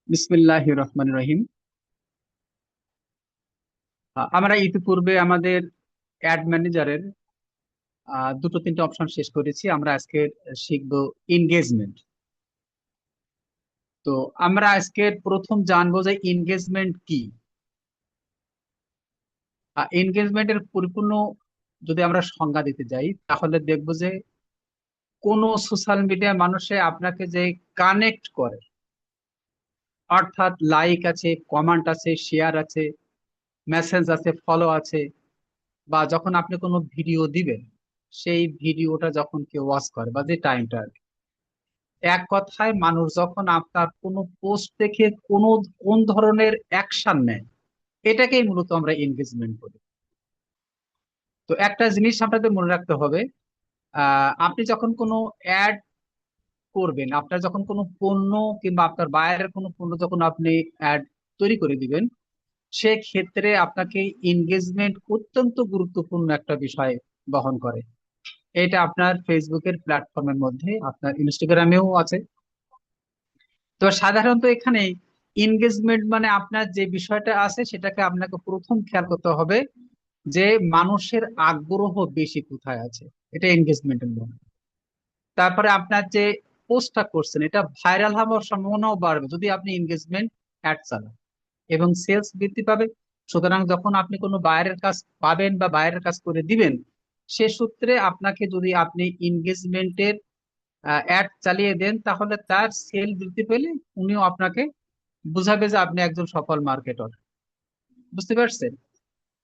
বিসমিল্লাহির রহমানির রহিম। আমরা ইতিপূর্বে আমাদের অ্যাড ম্যানেজারের দুটো তিনটে অপশন শেষ করেছি। আমরা আজকে শিখবো এনগেজমেন্ট। তো আমরা আজকে প্রথম জানবো যে এনগেজমেন্ট কি। এনগেজমেন্টের পরিপূর্ণ যদি আমরা সংজ্ঞা দিতে যাই তাহলে দেখবো যে কোন সোশ্যাল মিডিয়া মানুষে আপনাকে যে কানেক্ট করে, অর্থাৎ লাইক আছে, কমেন্ট আছে, শেয়ার আছে, মেসেজ আছে, ফলো আছে, বা যখন আপনি কোনো ভিডিও দিবেন সেই ভিডিওটা যখন কেউ ওয়াচ করে বা যে টাইমটা আর কি। এক কথায় মানুষ যখন আপনার কোনো পোস্ট দেখে কোনো কোন ধরনের অ্যাকশন নেয়, এটাকেই মূলত আমরা এনগেজমেন্ট বলি। তো একটা জিনিস আপনাদের মনে রাখতে হবে, আপনি যখন কোনো অ্যাড করবেন, আপনার যখন কোনো পণ্য কিংবা আপনার বায়ারের কোনো পণ্য যখন আপনি অ্যাড তৈরি করে দিবেন, সেক্ষেত্রে আপনাকে এনগেজমেন্ট অত্যন্ত গুরুত্বপূর্ণ একটা বিষয় বহন করে। এটা আপনার ফেসবুকের প্ল্যাটফর্মের মধ্যে, আপনার ইনস্টাগ্রামেও আছে। তো সাধারণত এখানে এনগেজমেন্ট মানে আপনার যে বিষয়টা আছে সেটাকে আপনাকে প্রথম খেয়াল করতে হবে যে মানুষের আগ্রহ বেশি কোথায় আছে, এটা এনগেজমেন্টের মধ্যে। তারপরে আপনার যে পোস্টটা করছেন এটা ভাইরাল হওয়ার সম্ভাবনাও বাড়বে যদি আপনি এনগেজমেন্ট অ্যাড চালান, এবং সেলস বৃদ্ধি পাবে। সুতরাং যখন আপনি কোনো বায়ারের কাজ পাবেন বা বায়ারের কাজ করে দিবেন, সে সূত্রে আপনাকে যদি আপনি এনগেজমেন্টের অ্যাড চালিয়ে দেন তাহলে তার সেল বৃদ্ধি পেলে উনিও আপনাকে বুঝাবে যে আপনি একজন সফল মার্কেটর। বুঝতে পারছেন?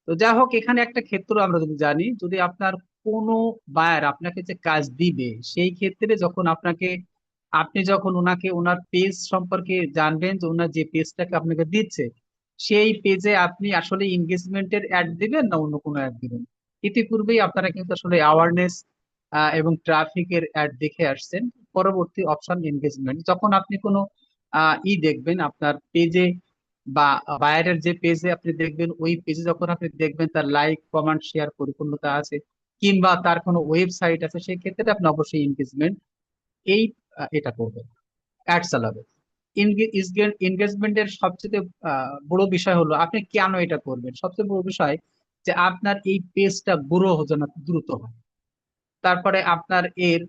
তো যা হোক, এখানে একটা ক্ষেত্র আমরা যদি জানি, যদি আপনার কোনো বায়ার আপনাকে যে কাজ দিবে সেই ক্ষেত্রে যখন আপনাকে, আপনি যখন ওনাকে ওনার পেজ সম্পর্কে জানবেন যে ওনার যে পেজটাকে আপনাকে দিচ্ছে সেই পেজে আপনি আসলে এনগেজমেন্টের অ্যাড দিবেন না অন্য কোনো অ্যাড দিবেন। ইতিপূর্বেই আপনারা কিন্তু আসলে অ্যাওয়ারনেস এবং ট্রাফিকের অ্যাড দেখে আসছেন। পরবর্তী অপশন এনগেজমেন্ট, যখন আপনি কোনো দেখবেন আপনার পেজে বা বায়ারের যে পেজে আপনি দেখবেন, ওই পেজে যখন আপনি দেখবেন তার লাইক কমেন্ট শেয়ার পরিপূর্ণতা আছে কিংবা তার কোনো ওয়েবসাইট আছে, সেই ক্ষেত্রে আপনি অবশ্যই এনগেজমেন্ট এই এটা করবেন, অ্যাড চালাবেন। এনগেজমেন্টের সবচেয়ে বড় বিষয় হলো আপনি কেন এটা করবেন। সবচেয়ে বড় বিষয় যে আপনার এই পেজটা গ্রো যেন দ্রুত হয়। তারপরে আপনার এর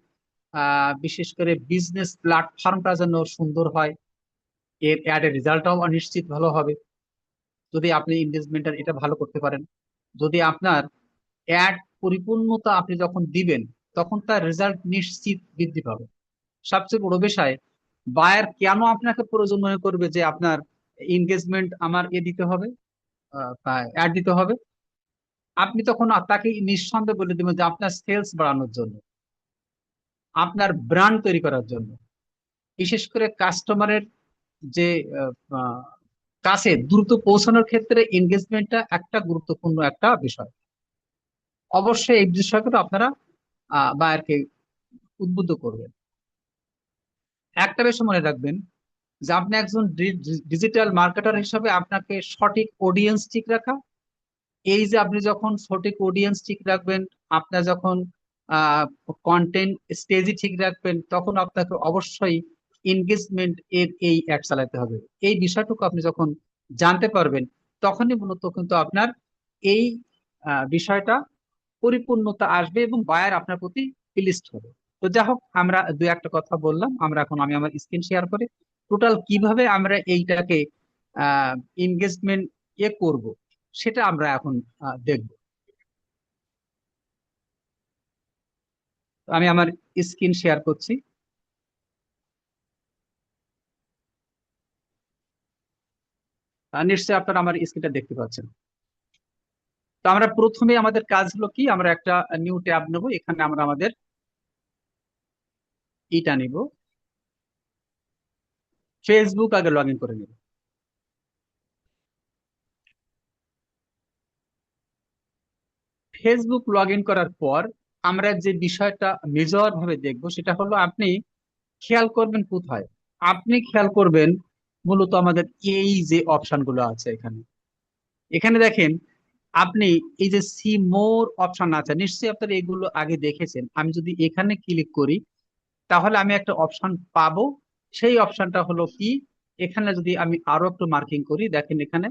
বিশেষ করে বিজনেস প্ল্যাটফর্মটা যেন সুন্দর হয়, এর অ্যাডের রেজাল্টটাও অনিশ্চিত ভালো হবে যদি আপনি এনগেজমেন্টটা এটা ভালো করতে পারেন। যদি আপনার অ্যাড পরিপূর্ণতা আপনি যখন দিবেন তখন তার রেজাল্ট নিশ্চিত বৃদ্ধি পাবে। সবচেয়ে বড় বিষয়, বায়ার কেন আপনাকে প্রয়োজন মনে করবে যে আপনার এনগেজমেন্ট আমার দিতে হবে, অ্যাড দিতে হবে। আপনি তখন তাকে নিঃসন্দেহে বলে দেবেন যে আপনার সেলস বাড়ানোর জন্য, আপনার ব্র্যান্ড তৈরি করার জন্য, বিশেষ করে কাস্টমারের যে আহ, আহ, কাছে দ্রুত পৌঁছানোর ক্ষেত্রে এনগেজমেন্টটা একটা গুরুত্বপূর্ণ একটা বিষয়। অবশ্যই এই বিষয়গুলো আপনারা বায়ারকে উদ্বুদ্ধ করবেন। একটা বিষয় মনে রাখবেন যে আপনি একজন ডিজিটাল মার্কেটার হিসাবে আপনাকে সঠিক অডিয়েন্স ঠিক রাখা, এই যে আপনি যখন সঠিক অডিয়েন্স ঠিক রাখবেন, আপনার যখন কন্টেন্ট স্টেজি ঠিক রাখবেন, তখন আপনাকে অবশ্যই এনগেজমেন্ট এর এই অ্যাড চালাতে হবে। এই বিষয়টুকু আপনি যখন জানতে পারবেন তখনই মূলত কিন্তু আপনার এই বিষয়টা পরিপূর্ণতা আসবে এবং বায়ার আপনার প্রতি প্লিজড হবে। তো যাই হোক, আমরা দু একটা কথা বললাম। আমরা এখন আমি আমার স্ক্রিন শেয়ার করে টোটাল কিভাবে আমরা এইটাকে এনগেজমেন্ট করব সেটা আমরা এখন দেখব। তো আমি আমার স্ক্রিন শেয়ার করছি। নিশ্চয়ই আপনারা আমার স্ক্রিনটা দেখতে পাচ্ছেন। তো আমরা প্রথমে আমাদের কাজ হলো কি, আমরা একটা নিউ ট্যাব নেব। এখানে আমরা আমাদের এটা নিব, ফেসবুক আগে লগ ইন করে নেব। ফেসবুক লগ ইন করার পর আমরা যে বিষয়টা মেজর ভাবে দেখব সেটা হলো, আপনি খেয়াল করবেন কোথায়, আপনি খেয়াল করবেন মূলত আমাদের এই যে অপশন গুলো আছে এখানে। এখানে দেখেন, আপনি এই যে সি মোর অপশন আছে, নিশ্চয়ই আপনারা এগুলো আগে দেখেছেন। আমি যদি এখানে ক্লিক করি তাহলে আমি একটা অপশন পাবো। সেই অপশনটা হলো কি, এখানে যদি আমি আরো একটু মার্কিং করি, দেখেন এখানে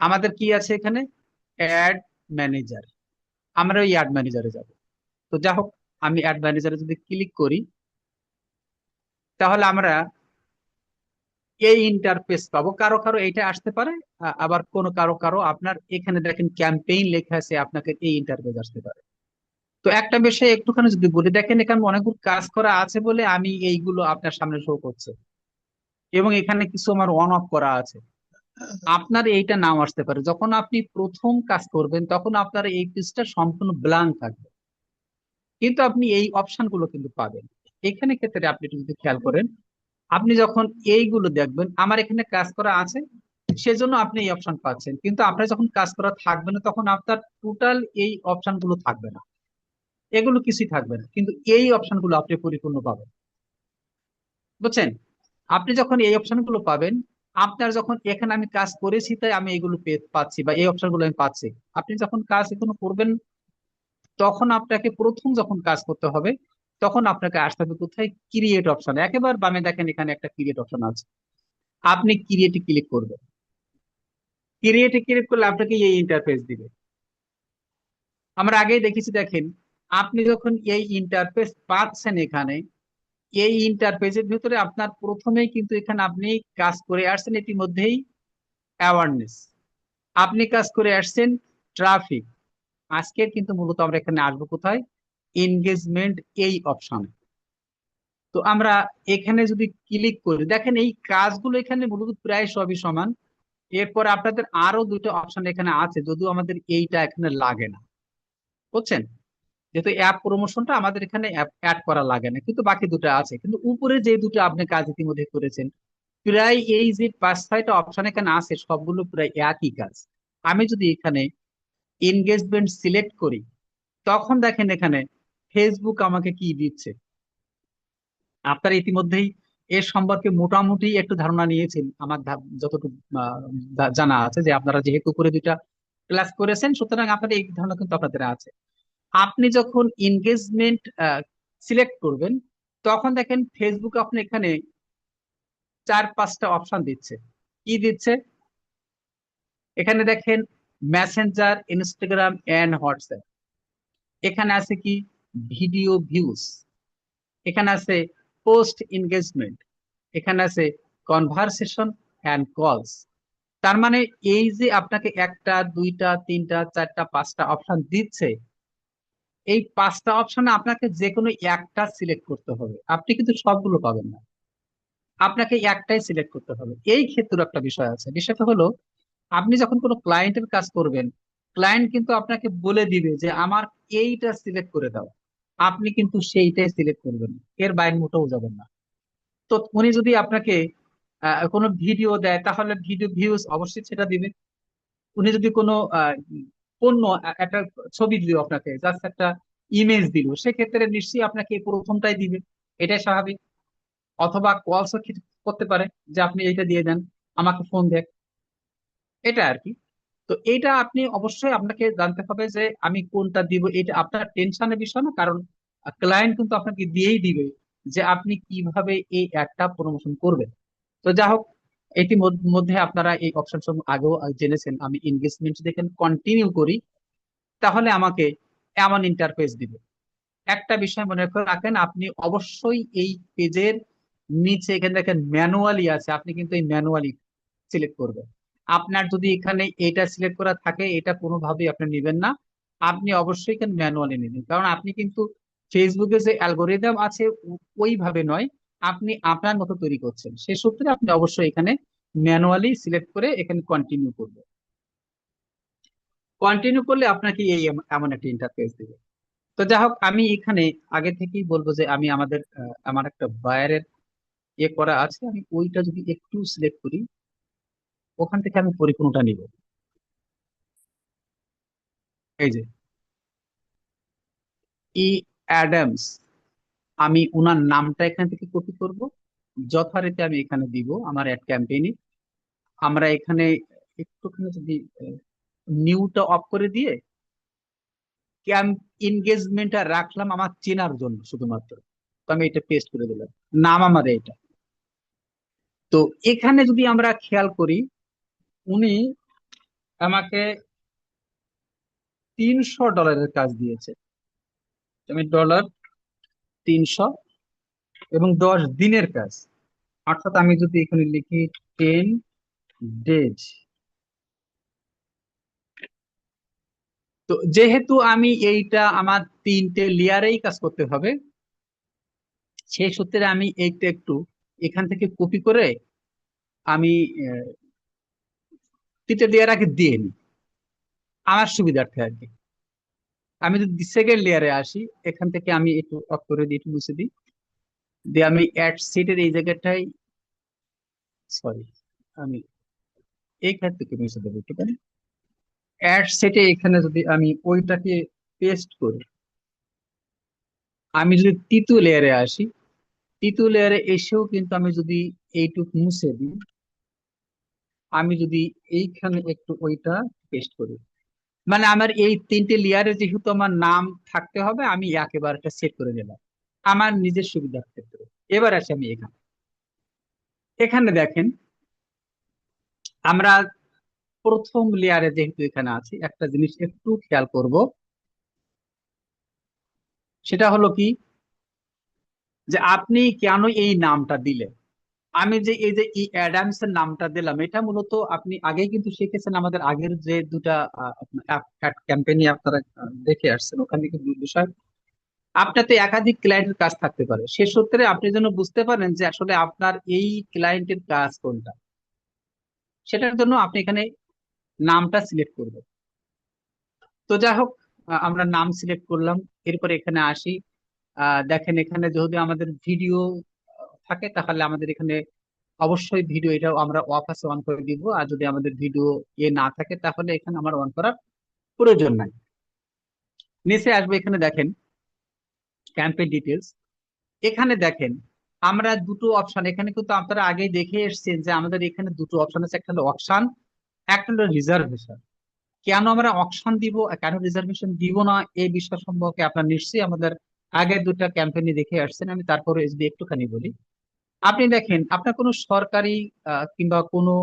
আমাদের কি আছে, এখানে অ্যাড ম্যানেজার। আমরা ওই অ্যাড ম্যানেজারে যাব। তো যাই হোক, আমি অ্যাড ম্যানেজারে যদি ক্লিক করি, তাহলে আমরা এই ইন্টারফেস পাবো। কারো কারো এইটা আসতে পারে, আবার কোনো কারো কারো আপনার এখানে দেখেন ক্যাম্পেইন লেখা আছে, আপনাকে এই ইন্টারফেস আসতে পারে। তো একটা বিষয় একটুখানি যদি বলি, দেখেন এখানে অনেকগুলো কাজ করা আছে বলে আমি এইগুলো আপনার সামনে শো করছে, এবং এখানে কিছু আমার অন অফ করা আছে। আপনার এইটা নাও আসতে পারে। যখন আপনি প্রথম কাজ করবেন তখন আপনার এই পেজটা সম্পূর্ণ ব্ল্যাঙ্ক থাকবে, কিন্তু আপনি এই অপশন গুলো কিন্তু পাবেন। এখানে ক্ষেত্রে আপনি একটু যদি খেয়াল করেন, আপনি যখন এইগুলো দেখবেন আমার এখানে কাজ করা আছে, সেজন্য আপনি এই অপশন পাচ্ছেন। কিন্তু আপনার যখন কাজ করা থাকবে না, তখন আপনার টোটাল এই অপশন গুলো থাকবে না, এগুলো কিছুই থাকবে না, কিন্তু এই অপশন গুলো আপনি পরিপূর্ণ পাবেন। বুঝছেন? আপনি যখন এই অপশন গুলো পাবেন, আপনার যখন এখানে আমি কাজ করেছি তাই আমি এগুলো পাচ্ছি, বা এই অপশন গুলো আমি পাচ্ছি। আপনি যখন কাজ এখনো করবেন, তখন আপনাকে প্রথম যখন কাজ করতে হবে, তখন আপনাকে আসতে হবে কোথায়, ক্রিয়েট অপশন। একেবারে বামে দেখেন এখানে একটা ক্রিয়েট অপশন আছে, আপনি ক্রিয়েটে ক্লিক করবেন। ক্রিয়েটে ক্লিক করলে আপনাকে এই ইন্টারফেস দিবে। আমরা আগেই দেখেছি, দেখেন আপনি যখন এই ইন্টারফেস পাচ্ছেন, এখানে এই ইন্টারফেসের ভিতরে আপনার প্রথমেই কিন্তু এখানে আপনি কাজ করে আসছেন ইতিমধ্যেই অ্যাওয়ারনেস, আপনি কাজ করে আসছেন ট্রাফিক। আজকের কিন্তু মূলত আমরা এখানে আসবো কোথায়, এনগেজমেন্ট এই অপশনে। তো আমরা এখানে যদি ক্লিক করি, দেখেন এই কাজগুলো এখানে মূলত প্রায় সবই সমান। এরপর আপনাদের আরো দুটো অপশন এখানে আছে, যদিও আমাদের এইটা এখানে লাগে না। বুঝছেন? যেহেতু অ্যাপ প্রমোশনটা আমাদের এখানে অ্যাড করা লাগে না, কিন্তু বাকি দুটো আছে। কিন্তু উপরে যে দুটো আপনি কাজ ইতিমধ্যে করেছেন, প্রায় এই যে 5-6টা অপশন এখানে আছে, সবগুলো প্রায় একই কাজ। আমি যদি এখানে এনগেজমেন্ট সিলেক্ট করি, তখন দেখেন এখানে ফেসবুক আমাকে কি দিচ্ছে। আপনারা ইতিমধ্যেই এর সম্পর্কে মোটামুটি একটু ধারণা নিয়েছেন। আমার যতটুকু জানা আছে, যে আপনারা যেহেতু উপরে দুইটা ক্লাস করেছেন, সুতরাং আপনাদের এই ধারণা কিন্তু আপনাদের আছে। আপনি যখন এনগেজমেন্ট সিলেক্ট করবেন, তখন দেখেন ফেসবুক আপনি এখানে 4-5টা অপশন দিচ্ছে। কি দিচ্ছে? এখানে দেখেন মেসেঞ্জার, ইনস্টাগ্রাম এন্ড হোয়াটসঅ্যাপ। এখানে আছে কি, ভিডিও ভিউজ। এখানে আছে পোস্ট এনগেজমেন্ট। এখানে আছে কনভারসেশন এন্ড কলস। তার মানে এই যে আপনাকে একটা, দুইটা, তিনটা, চারটা, 5টা অপশন দিচ্ছে, এই 5টা অপশনে আপনাকে যে কোনো একটা সিলেক্ট করতে হবে। আপনি কিন্তু সবগুলো পাবেন না, আপনাকে একটাই সিলেক্ট করতে হবে। এই ক্ষেত্রে একটা বিষয় আছে। বিষয়টা হলো, আপনি যখন কোনো ক্লায়েন্টের কাজ করবেন, ক্লায়েন্ট কিন্তু আপনাকে বলে দিবে যে আমার এইটা সিলেক্ট করে দাও, আপনি কিন্তু সেইটাই সিলেক্ট করবেন, এর বাইরে মোটেও যাবেন না। তো উনি যদি আপনাকে কোনো ভিডিও দেয়, তাহলে ভিডিও ভিউজ অবশ্যই সেটা দিবে। উনি যদি কোনো পণ্য, একটা ছবি দিল আপনাকে, জাস্ট একটা ইমেজ দিল, সেক্ষেত্রে নিশ্চয়ই আপনাকে এই প্রথমটাই দিবে, এটাই স্বাভাবিক। অথবা কলসও করতে পারে, যে আপনি এইটা দিয়ে দেন, আমাকে ফোন দেখ, এটা আর কি। তো এটা আপনি অবশ্যই আপনাকে জানতে হবে যে আমি কোনটা দিব। এটা আপনার টেনশনের বিষয় না, কারণ ক্লায়েন্ট কিন্তু আপনাকে দিয়েই দিবে যে আপনি কিভাবে এই অ্যাডটা প্রমোশন করবেন। তো যাই হোক, এটি মধ্যে আপনারা এই অপশন সমূহ আগেও জেনেছেন। আমি এনগেজমেন্ট দেখেন কন্টিনিউ করি, তাহলে আমাকে এমন ইন্টারফেস দিবে। একটা বিষয় মনে করে রাখেন, আপনি অবশ্যই এই পেজের নিচে এখানে দেখেন ম্যানুয়ালি আছে, আপনি কিন্তু এই ম্যানুয়ালি সিলেক্ট করবেন। আপনার যদি এখানে এটা সিলেক্ট করা থাকে, এটা কোনোভাবেই আপনি নেবেন না। আপনি অবশ্যই এখানে ম্যানুয়ালি নেবেন, কারণ আপনি কিন্তু ফেসবুকে যে অ্যালগোরিদম আছে ওইভাবে নয়, আপনি আপনার মতো তৈরি করছেন। সে সূত্রে আপনি অবশ্যই এখানে ম্যানুয়ালি সিলেক্ট করে এখানে কন্টিনিউ করবেন। কন্টিনিউ করলে আপনাকে এই এমন একটা ইন্টারফেস দিবে। তো যাই হোক, আমি এখানে আগে থেকেই বলবো যে আমি আমার একটা বায়ারের করা আছে, আমি ওইটা যদি একটু সিলেক্ট করি, ওখান থেকে আমি পরিপূর্ণটা নিব। এই যে ই অ্যাডামস, আমি ওনার নামটা এখান থেকে কপি করব, যথারীতি আমি এখানে দিব আমার অ্যাড ক্যাম্পেইনে। আমরা এখানে একটুখানি যদি নিউটা অফ করে দিয়ে ক্যাম্প এনগেজমেন্টটা রাখলাম আমার চেনার জন্য শুধুমাত্র। তো আমি এটা পেস্ট করে দিলাম, নাম আমার এটা। তো এখানে যদি আমরা খেয়াল করি, উনি আমাকে $300 কাজ দিয়েছে। আমি ডলার 300 এবং 10 দিনের কাজ। অর্থাৎ আমি যদি এখানে লিখি 10 ডেজ। তো যেহেতু আমি এইটা আমার 3টে লেয়ারেই কাজ করতে হবে, সেই সূত্রে আমি এইটা একটু এখান থেকে কপি করে আমি 3টে লেয়ার আগে দিয়ে নিই আমার সুবিধার্থে আর কি। আমি যদি সেকেন্ড লেয়ারে আসি, এখান থেকে আমি একটু অফ করে দিই, একটু মুছে দিই, দিয়ে আমি অ্যাড সেটের এই জায়গাটায়, সরি, আমি এইখান থেকে মুছে দেবো একটু। অ্যাড সেটে এখানে যদি আমি ওইটাকে পেস্ট করি, আমি যদি তৃতীয় লেয়ারে আসি, তৃতীয় লেয়ারে এসেও কিন্তু আমি যদি এইটুক মুছে দিই, আমি যদি এইখানে একটু ওইটা পেস্ট করি, মানে আমার এই 3টে লেয়ারে যেহেতু আমার নাম থাকতে হবে, আমি একেবারে সেট করে নিলাম আমার নিজের সুবিধার ক্ষেত্রে। এবার আসি আমি এখানে, এখানে দেখেন আমরা প্রথম লেয়ারে যেহেতু এখানে আছি, একটা জিনিস একটু খেয়াল করব, সেটা হলো কি, যে আপনি কেন এই নামটা দিলেন। আমি যে এই যে ই অ্যাডামস এর নামটা দিলাম, এটা মূলত আপনি আগেই কিন্তু শিখেছেন, আমাদের আগের যে দুটা ক্যাম্পেইনে আপনারা দেখে আসছেন, ওখানে কিন্তু বিষয় আপনার তো একাধিক ক্লায়েন্টের কাজ থাকতে পারে, সে সূত্রে আপনি যেন বুঝতে পারেন যে আসলে আপনার এই ক্লায়েন্টের কাজ কোনটা, সেটার জন্য আপনি এখানে নামটা সিলেক্ট করবেন। তো যাই হোক, আমরা নাম সিলেক্ট করলাম। এরপরে এখানে আসি, দেখেন এখানে যদি আমাদের ভিডিও থাকে, তাহলে আমাদের এখানে অবশ্যই ভিডিও এটাও আমরা অফ আছে অন করে দিব, আর যদি আমাদের ভিডিও না থাকে তাহলে এখানে আমার অন করার প্রয়োজন নাই। নিচে আসবে, এখানে দেখেন ক্যাম্পেইন ডিটেলস। এখানে দেখেন আমরা দুটো অপশন, এখানে কিন্তু আপনারা আগেই দেখে এসেছেন যে আমাদের এখানে দুটো অপশন আছে, একটা হলো অকশন, একটা হলো রিজার্ভেশন। কেন আমরা অকশন দিব, কেন রিজার্ভেশন দিব না, এই বিষয় সম্পর্কে আপনার নিশ্চয়ই আমাদের আগের দুটা ক্যাম্পেইনে দেখে আসছেন, আমি তারপরে যদি একটুখানি বলি। আপনি দেখেন আপনার কোনো সরকারি কিংবা কোনো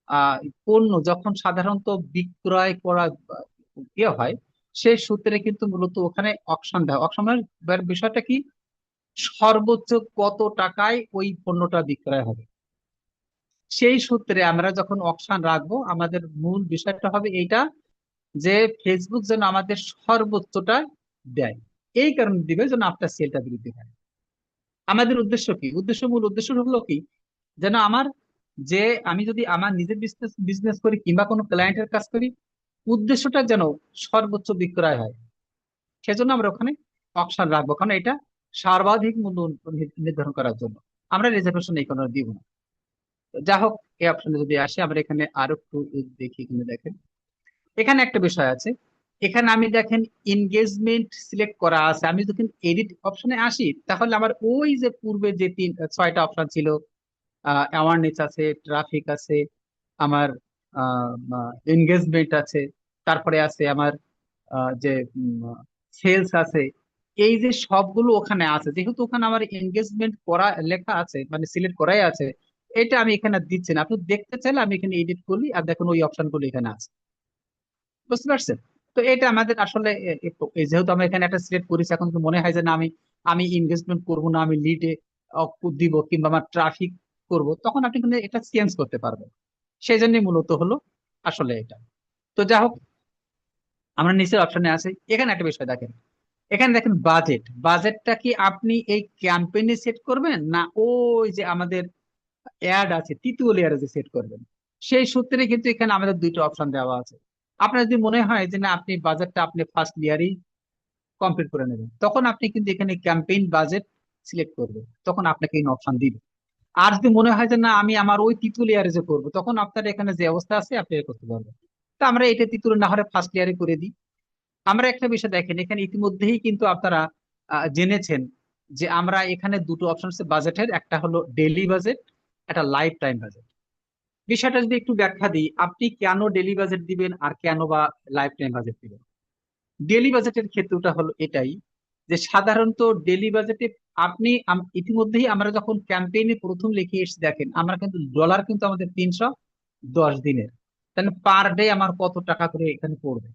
আহ, পণ্য যখন সাধারণত বিক্রয় করা হয়, সেই সূত্রে কিন্তু মূলত ওখানে অকশন দেয়। অকশনের বিষয়টা কি, সর্বোচ্চ কত টাকায় ওই পণ্যটা বিক্রয় হবে, সেই সূত্রে আমরা যখন অকশন রাখবো, আমাদের মূল বিষয়টা হবে এইটা, যে ফেসবুক যেন আমাদের সর্বোচ্চটা দেয়। এই কারণে দিবে যেন আপনার সেলটা বৃদ্ধি হয়। আমাদের উদ্দেশ্য কি, মূল উদ্দেশ্য হলো কি, যেন আমার, যে আমি যদি আমার নিজের বিজনেস বিজনেস করি কিংবা কোনো ক্লায়েন্টের কাজ করি, উদ্দেশ্যটা যেন সর্বোচ্চ বিক্রয় হয়, সেজন্য আমরা ওখানে অপশন রাখবো, কারণ এটা সর্বাধিক মূল্য নির্ধারণ করার জন্য। আমরা রিজার্ভেশন এই কারণে দিব না। তো যা হোক, এই অপশনে যদি আসে, আমরা এখানে আরো একটু দেখি, এখানে দেখেন এখানে একটা বিষয় আছে। এখানে আমি দেখেন এনগেজমেন্ট সিলেক্ট করা আছে, আমি যখন এডিট অপশনে আসি, তাহলে আমার ওই যে পূর্বে যে 6টা অপশন ছিল, অ্যাওয়ারনেস আছে, ট্রাফিক আছে, আমার এনগেজমেন্ট আছে, তারপরে আছে আমার যে সেলস আছে, এই যে সবগুলো ওখানে আছে, যেহেতু ওখানে আমার এনগেজমেন্ট করা লেখা আছে, মানে সিলেক্ট করাই আছে, এটা আমি এখানে দিচ্ছি না। আপনি দেখতে চাইলে আমি এখানে এডিট করি, আর দেখুন ওই অপশনগুলো এখানে আছে। বুঝতে পারছেন? তো এটা আমাদের আসলে যেহেতু আমরা এখানে একটা সিলেক্ট করেছি, এখন তো মনে হয় যে না, আমি আমি ইনভেস্টমেন্ট করবো না, আমি লিডে দিব কিংবা আমার ট্রাফিক করব, তখন আপনি কিন্তু এটা চেঞ্জ করতে পারবেন। সেই জন্যই মূলত হলো আসলে এটা। তো যাই হোক, আমরা নিচের অপশনে আছি। এখানে একটা বিষয় দেখেন, এখানে দেখেন বাজেট। বাজেটটা কি আপনি এই ক্যাম্পেইনে সেট করবেন, না ওই যে আমাদের অ্যাড আছে তৃতীয় লেয়ারে যে সেট করবেন, সেই সূত্রে কিন্তু এখানে আমাদের দুইটা অপশন দেওয়া আছে। আপনার যদি মনে হয় যে না, আপনি বাজেটটা আপনি ফার্স্ট ইয়ারই কমপ্লিট করে নেবেন, তখন আপনি কিন্তু এখানে ক্যাম্পেইন বাজেট সিলেক্ট করবেন, তখন আপনাকে এই অপশন দিবে। আর যদি মনে হয় যে না, আমি আমার ওই তৃতীয় লেয়ারে যে করবো, তখন আপনার এখানে যে অবস্থা আছে আপনি এটা করতে পারবেন। তো আমরা এটা তৃতীয় না হলে ফার্স্ট ইয়ারে করে দিই। আমরা একটা বিষয় দেখেন, এখানে ইতিমধ্যেই কিন্তু আপনারা জেনেছেন যে আমরা এখানে দুটো অপশন আছে বাজেটের, একটা হলো ডেইলি বাজেট, একটা লাইফ টাইম বাজেট। বিষয়টা যদি একটু ব্যাখ্যা দিই, আপনি কেন ডেইলি বাজেট দিবেন আর কেন বা লাইফ টাইম বাজেট দিবেন। ডেইলি বাজেটের ক্ষেত্রটা হলো এটাই, যে সাধারণত ডেলি বাজেটে আপনি ইতিমধ্যেই আমরা যখন ক্যাম্পেইনে প্রথম লিখে এসেছি, দেখেন আমরা কিন্তু ডলার কিন্তু আমাদের 310 দিনের, তাহলে পার ডে আমার কত টাকা করে এখানে পড়বে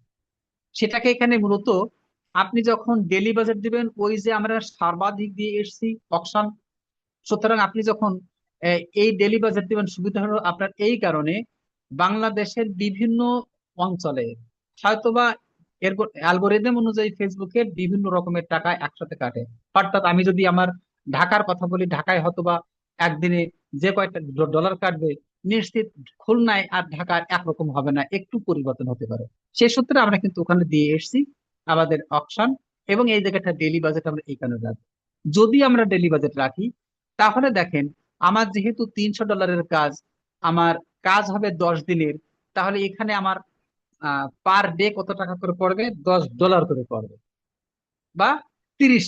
সেটাকে এখানে মূলত আপনি যখন ডেলি বাজেট দিবেন, ওই যে আমরা সর্বাধিক দিয়ে এসেছি অকশন, সুতরাং আপনি যখন এই ডেলি বাজেট দিবেন, সুবিধা হলো আপনার এই কারণে বাংলাদেশের বিভিন্ন অঞ্চলে হয়তোবা এর অ্যালগোরিদম অনুযায়ী ফেসবুকের বিভিন্ন রকমের টাকা একসাথে কাটে। অর্থাৎ আমি যদি আমার ঢাকার কথা বলি, ঢাকায় হয়তোবা একদিনে যে কয়টা ডলার কাটবে, নিশ্চিত খুলনায় আর ঢাকার একরকম হবে না, একটু পরিবর্তন হতে পারে। সে সূত্রে আমরা কিন্তু ওখানে দিয়ে এসেছি আমাদের অপশন, এবং এই জায়গাটা ডেলি বাজেট আমরা এই কারণে রাখবো। যদি আমরা ডেলি বাজেট রাখি, তাহলে দেখেন আমার যেহেতু $300 কাজ, আমার কাজ হবে 10 দিনের, তাহলে এখানে আমার পার ডে কত টাকা করে পড়বে? $10 করে পড়বে, বা $30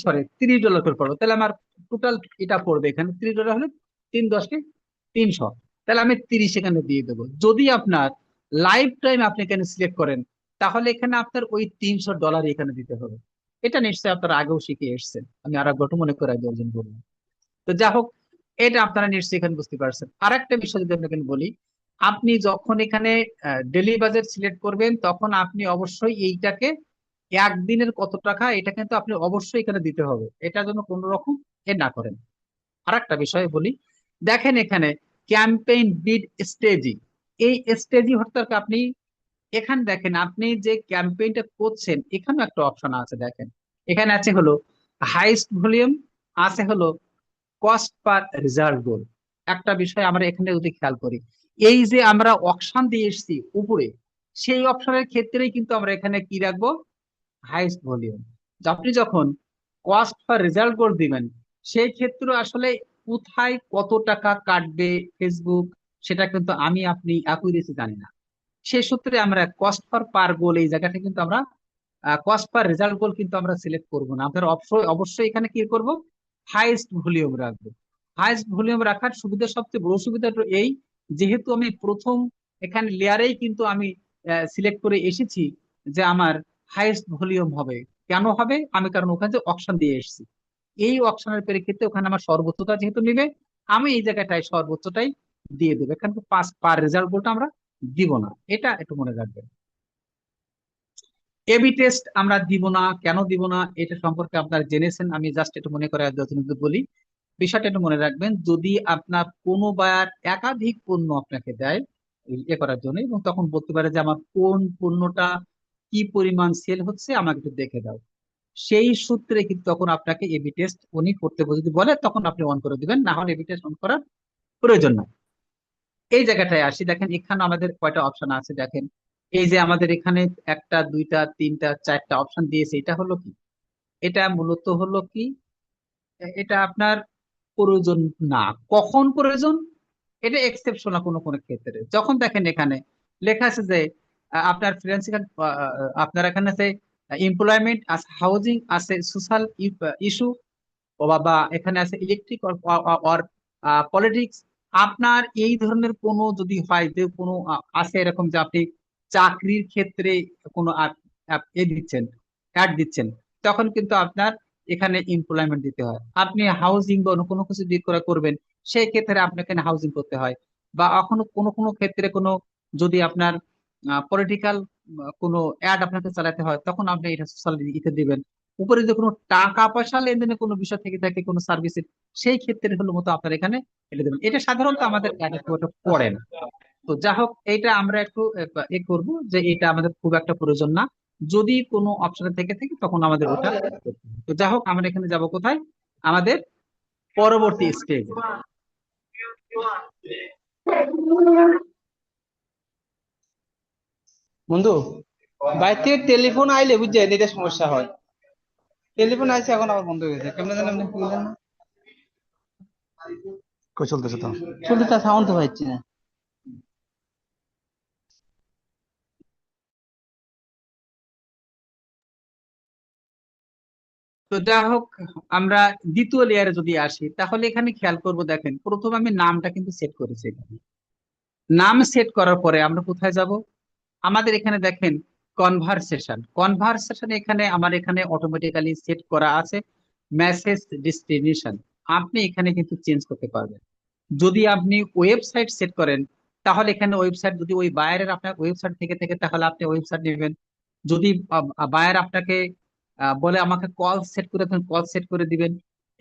করে পড়বে। তাহলে আমার টোটাল এটা পড়বে এখানে $30 হলে 3×10 = 300। তাহলে আমি 30 এখানে দিয়ে দেবো। যদি আপনার লাইফ টাইম আপনি এখানে সিলেক্ট করেন, তাহলে এখানে আপনার ওই $300 এখানে দিতে হবে। এটা নিশ্চয়ই আপনারা আগেও শিখে এসেছেন, আমি আর একবার মনে করে অর্জন করবো। তো যা হোক, এটা আপনারা নিশ্চয়ই এখানে বুঝতে পারছেন। আর একটা বিষয় যদি আপনাকে বলি, আপনি যখন এখানে ডেলি বাজেট সিলেক্ট করবেন, তখন আপনি অবশ্যই এইটাকে একদিনের কত টাকা, এটা কিন্তু আপনি অবশ্যই এখানে দিতে হবে, এটার জন্য কোনো রকম না করেন। আর একটা বিষয় বলি, দেখেন এখানে ক্যাম্পেইন বিড স্টেজি, এই স্টেজি অর্থাৎ আপনি এখানে দেখেন আপনি যে ক্যাম্পেইনটা করছেন, এখানেও একটা অপশন আছে। দেখেন এখানে আছে হলো হাইস্ট ভলিউম, আছে হলো কস্ট পার রেজাল্ট গোল। একটা বিষয় আমরা এখানে যদি খেয়াল করি, এই যে আমরা অপশন দিয়ে এসেছি উপরে, সেই অপশনের ক্ষেত্রেই কিন্তু আমরা এখানে কি রাখবো? Highest volume. আপনি যখন কস্ট পার রেজাল্ট গোল দিবেন, সেই ক্ষেত্রে আসলে কোথায় কত টাকা কাটবে ফেসবুক, সেটা কিন্তু আমি আপনি অ্যাকুরেসি জানি না। সেই সূত্রে আমরা কস্ট পার গোল এই জায়গাটা কিন্তু আমরা কস্ট পার রেজাল্ট গোল কিন্তু আমরা সিলেক্ট করব না, আমরা অবশ্যই অবশ্যই এখানে কি করব? হাইয়েস্ট ভলিউম রাখবো। হাইয়েস্ট ভলিউম রাখার সুবিধা, সবচেয়ে বড় সুবিধাটা এই, যেহেতু আমি প্রথম এখানে লেয়ারেই কিন্তু আমি সিলেক্ট করে এসেছি যে আমার হাইয়েস্ট ভলিউম হবে। কেন হবে? আমি কারণ ওখানে যে অপশন দিয়ে এসেছি, এই অপশনের পরিপ্রেক্ষিতে ওখানে আমার সর্বোচ্চটা যেহেতু নেবে, আমি এই জায়গাটায় সর্বোচ্চটাই দিয়ে দেবো। এখানে পাস পার রেজাল্ট গোলটা আমরা দিব না, এটা একটু মনে রাখবেন। এবি টেস্ট আমরা দিব না, কেন দিব না এটা সম্পর্কে আপনারা জেনেছেন, আমি জাস্ট একটু মনে করে যতটুকু বলি। বিষয়টা একটু মনে রাখবেন, যদি আপনার কোনো বায়ার একাধিক পণ্য আপনাকে দেয় করার জন্য, এবং তখন বলতে পারে যে আমার কোন পণ্যটা কি পরিমাণ সেল হচ্ছে আমাকে একটু দেখে দাও, সেই সূত্রে কিন্তু তখন আপনাকে এবি টেস্ট উনি করতে যদি বলে, তখন আপনি অন করে দিবেন, না হলে এবি টেস্ট অন করার প্রয়োজন নাই। এই জায়গাটায় আসি, দেখেন এখানে আমাদের কয়টা অপশন আছে। দেখেন এই যে আমাদের এখানে একটা, দুইটা, তিনটা, চারটা অপশন দিয়েছে, এটা হলো কি? এটা মূলত হলো কি, এটা আপনার প্রয়োজন না। কখন প্রয়োজন? এটা এক্সেপশনাল কোনো কোনো ক্ষেত্রে, যখন দেখেন এখানে লেখা আছে যে আপনার ফিনান্সিয়াল, আপনার এখানে আছে এমপ্লয়মেন্ট আছে, হাউজিং আছে, সোশ্যাল ইস্যু, বা এখানে আছে ইলেকট্রিক অর পলিটিক্স। আপনার এই ধরনের কোনো যদি হয় যে কোনো আছে এরকম যে আপনি চাকরির ক্ষেত্রে কোনো দিচ্ছেন, অ্যাড দিচ্ছেন, তখন কিন্তু আপনার এখানে এমপ্লয়মেন্ট দিতে হয়। আপনি হাউজিং বা অন্য কোনো কিছু দিক করে করবেন, সেই ক্ষেত্রে আপনাকে এখানে হাউজিং করতে হয়। বা এখনো কোনো কোনো ক্ষেত্রে কোনো, যদি আপনার পলিটিক্যাল কোনো অ্যাড আপনাকে চালাতে হয়, তখন আপনি এটা সোশ্যাল ইতে দিবেন। উপরে যদি কোনো টাকা পয়সা লেনদেনের কোনো বিষয় থেকে থাকে, কোনো সার্ভিসের, সেই ক্ষেত্রে হলো মতো আপনার এখানে এটা দেবেন। এটা সাধারণত আমাদের অ্যাডে খুব একটা পড়ে না। তো যা হোক, এইটা আমরা একটু করব যে এটা আমাদের খুব একটা প্রয়োজন না, যদি কোনো অপশনে থেকে থাকে তখন আমাদের ওটা করতে হবে। তো যা হোক, আমরা এখানে যাব কোথায়? আমাদের পরবর্তী স্টেজ। বন্ধু, বাইরে থেকে টেলিফোন আইলে বুঝছেন এটা সমস্যা হয়। টেলিফোন আইছে এখন আবার বন্ধ হয়ে গেছে, কেমন জানি আপনি বুঝলেন না। কই চলতেছে তো? শুধু তার সাউন্ড তো পাচ্ছি না। তো যা হোক, আমরা দ্বিতীয় লেয়ারে যদি আসি, তাহলে এখানে খেয়াল করব, দেখেন প্রথম আমি নামটা কিন্তু সেট করেছি এখানে। নাম সেট করার পরে আমরা কোথায় যাব? আমাদের এখানে দেখেন কনভারসেশন। কনভারসেশন এখানে আমার এখানে অটোমেটিক্যালি সেট করা আছে মেসেজ ডেস্টিনেশন। আপনি এখানে কিন্তু চেঞ্জ করতে পারবেন। যদি আপনি ওয়েবসাইট সেট করেন, তাহলে এখানে ওয়েবসাইট, যদি ওই বায়ারের আপনার ওয়েবসাইট থেকে থেকে তাহলে আপনি ওয়েবসাইট নেবেন। যদি বায়ার আপনাকে বলে আমাকে কল সেট করে দেন, কল সেট করে দিবেন।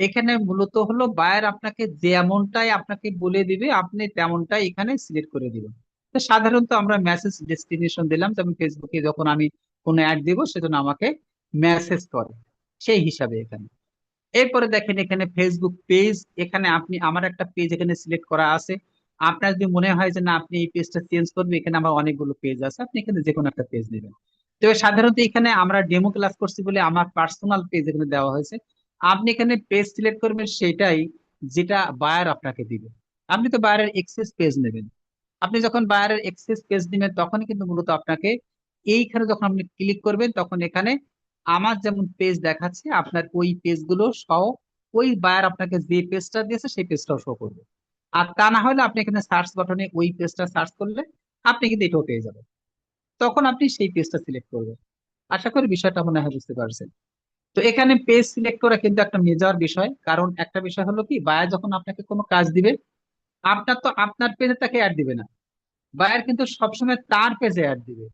এখানে মূলত হলো বায়ার আপনাকে যেমনটাই আপনাকে বলে দিবে আপনি তেমনটাই এখানে সিলেক্ট করে দিবেন। তো সাধারণত আমরা মেসেজ ডেস্টিনেশন দিলাম, যেমন ফেসবুকে যখন আমি কোনো অ্যাড দিব সেজন্য আমাকে মেসেজ করে, সেই হিসাবে এখানে। এরপরে দেখেন এখানে ফেসবুক পেজ। এখানে আপনি, আমার একটা পেজ এখানে সিলেক্ট করা আছে। আপনার যদি মনে হয় যে না আপনি এই পেজটা চেঞ্জ করবেন, এখানে আমার অনেকগুলো পেজ আছে, আপনি এখানে যে কোনো একটা পেজ নেবেন। তবে সাধারণত এখানে আমরা ডেমো ক্লাস করছি বলে আমার পার্সোনাল পেজ এখানে দেওয়া হয়েছে। আপনি এখানে পেজ সিলেক্ট করবেন সেটাই যেটা বায়ার আপনাকে দিবে। আপনি তো বায়ারের এক্সেস পেজ নেবেন। আপনি যখন বায়ারের এক্সেস পেজ দিবেন তখনই কিন্তু মূলত আপনাকে এইখানে যখন আপনি ক্লিক করবেন তখন এখানে আমার যেমন পেজ দেখাচ্ছে আপনার ওই পেজগুলো সহ ওই বায়ার আপনাকে যে পেজটা দিয়েছে সেই পেজটাও শো করবে। আর তা না হলে আপনি এখানে সার্চ বাটনে ওই পেজটা সার্চ করলে আপনি কিন্তু এটাও পেয়ে যাবেন। তখন আপনি সেই পেজটা সিলেক্ট করবেন। আশা করি বিষয়টা মনে হয় বুঝতে পারছেন। তো এখানে পেজ সিলেক্ট করা কিন্তু একটা মেজর বিষয়, কারণ একটা বিষয় হলো কি, বায়ার যখন আপনাকে কোনো কাজ দিবে, আপনার তো আপনার পেজে তাকে অ্যাড দিবে না, বায়ার কিন্তু সবসময় তার পেজে অ্যাড দিবে।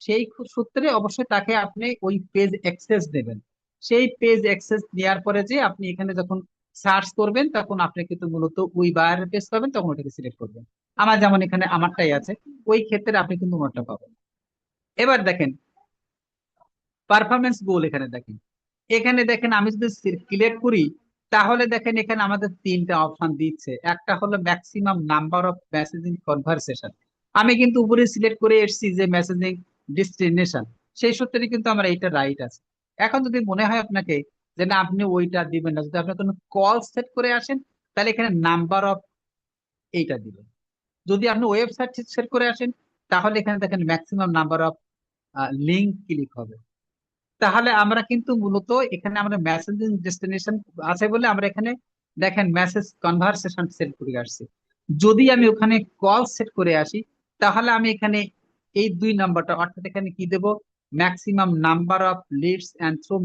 সেই সূত্রে অবশ্যই তাকে আপনি ওই পেজ অ্যাক্সেস দেবেন। সেই পেজ অ্যাক্সেস দেওয়ার পরে যে আপনি এখানে যখন সার্চ করবেন তখন আপনি কিন্তু মূলত ওই বায়ারের পেজ পাবেন, তখন ওটাকে সিলেক্ট করবেন। আমার যেমন এখানে আমারটাই আছে, ওই ক্ষেত্রে আপনি কিন্তু ওনারটা পাবেন। এবার দেখেন পারফরমেন্স গোল। এখানে দেখেন, এখানে দেখেন আমি যদি সিলেক্ট করি তাহলে দেখেন এখানে আমাদের তিনটা অপশন দিচ্ছে। একটা হলো maximum number of messaging conversation. আমি কিন্তু উপরে সিলেক্ট করে এসেছি যে মেসেজিং ডেস্টিনেশন, সেই সূত্রে কিন্তু আমার এইটা রাইট আছে। এখন যদি মনে হয় আপনাকে যে না আপনি ওইটা দিবেন না, যদি আপনি কোনো কল সেট করে আসেন তাহলে এখানে নাম্বার অফ এইটা দিবেন। যদি আপনি ওয়েবসাইট সেট করে আসেন তাহলে এখানে দেখেন maximum number of link click হবে। তাহলে আমরা কিন্তু মূলত এখানে আমরা মেসেজিং ডেস্টিনেশন আছে বলে আমরা এখানে দেখেন মেসেজ কনভারসেশন সেট করে আসছি। যদি আমি ওখানে কল সেট করে আসি তাহলে আমি এখানে এই দুই নাম্বারটা, অর্থাৎ এখানে কি দেব, maximum number of leads and through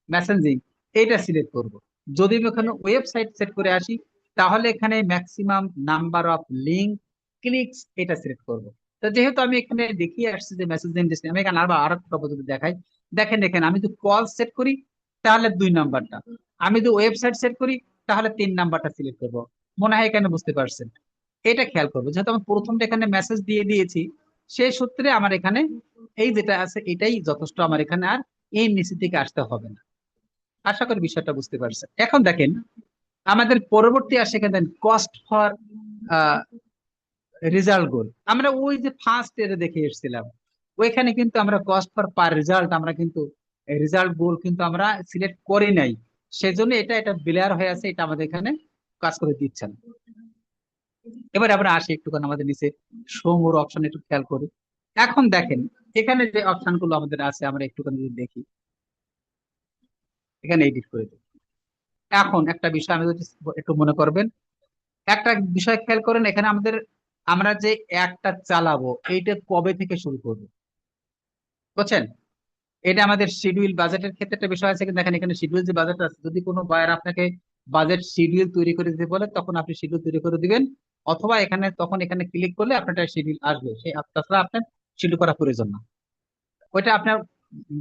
messaging, এটা সিলেক্ট করব। যদি আমি ওখানে ওয়েবসাইট সেট করে আসি তাহলে এখানে maximum number of link clicks, এটা সিলেক্ট করব। তো যেহেতু আমি এখানে দেখিয়ে আসছি যে মেসেজিং ডেস্টিনেশন, আমি এখানে আর একটা পদ্ধতি দেখাই। দেখেন এখানে আমি যদি কল সেট করি তাহলে দুই নাম্বারটা, আমি যদি ওয়েবসাইট সেট করি তাহলে তিন নাম্বারটা সিলেক্ট করব। মনে হয় এখানে বুঝতে পারছেন। এটা খেয়াল করবো, যেহেতু আমি প্রথমটা এখানে মেসেজ দিয়ে দিয়েছি সেই সূত্রে আমার এখানে এই যেটা আছে এটাই যথেষ্ট, আমার এখানে আর এই নিচের দিকে আসতে হবে না। আশা করি বিষয়টা বুঝতে পারছেন। এখন দেখেন আমাদের পরবর্তী আসে এখানে কস্ট ফর রেজাল্ট গোল। আমরা ওই যে ফার্স্ট এর দেখে এসেছিলাম, ওইখানে কিন্তু আমরা কস্ট ফর পার রেজাল্ট, আমরা কিন্তু রেজাল্ট গোল কিন্তু আমরা সিলেক্ট করি নাই। সেজন্য এটা এটা ব্লেয়ার হয়ে আছে, এটা আমাদের এখানে কাজ করে দিচ্ছে না। এবার আমরা আসি একটুখানি আমাদের নিচে শো মোর অপশন একটু খেয়াল করি। এখন দেখেন এখানে যে অপশন গুলো আমাদের আছে আমরা একটুখানি যদি দেখি, এখানে এডিট করে দিই। এখন একটা বিষয় আমি যদি একটু মনে করবেন, একটা বিষয় খেয়াল করেন এখানে আমাদের, আমরা যে একটা চালাবো এইটা কবে থেকে শুরু করবো, বুঝছেন? এটা আমাদের শিডিউল বাজেটের ক্ষেত্রে একটা বিষয় আছে, কিন্তু দেখেন এখানে শিডিউল যে বাজেট আছে, যদি কোনো বায়ার আপনাকে বাজেট শিডিউল তৈরি করে দিতে বলে তখন আপনি শিডিউল তৈরি করে দিবেন। অথবা এখানে তখন এখানে ক্লিক করলে আপনার শিডিউল আসবে, সেই তাছাড়া আপনার শিডিউল করা প্রয়োজন না, ওইটা আপনার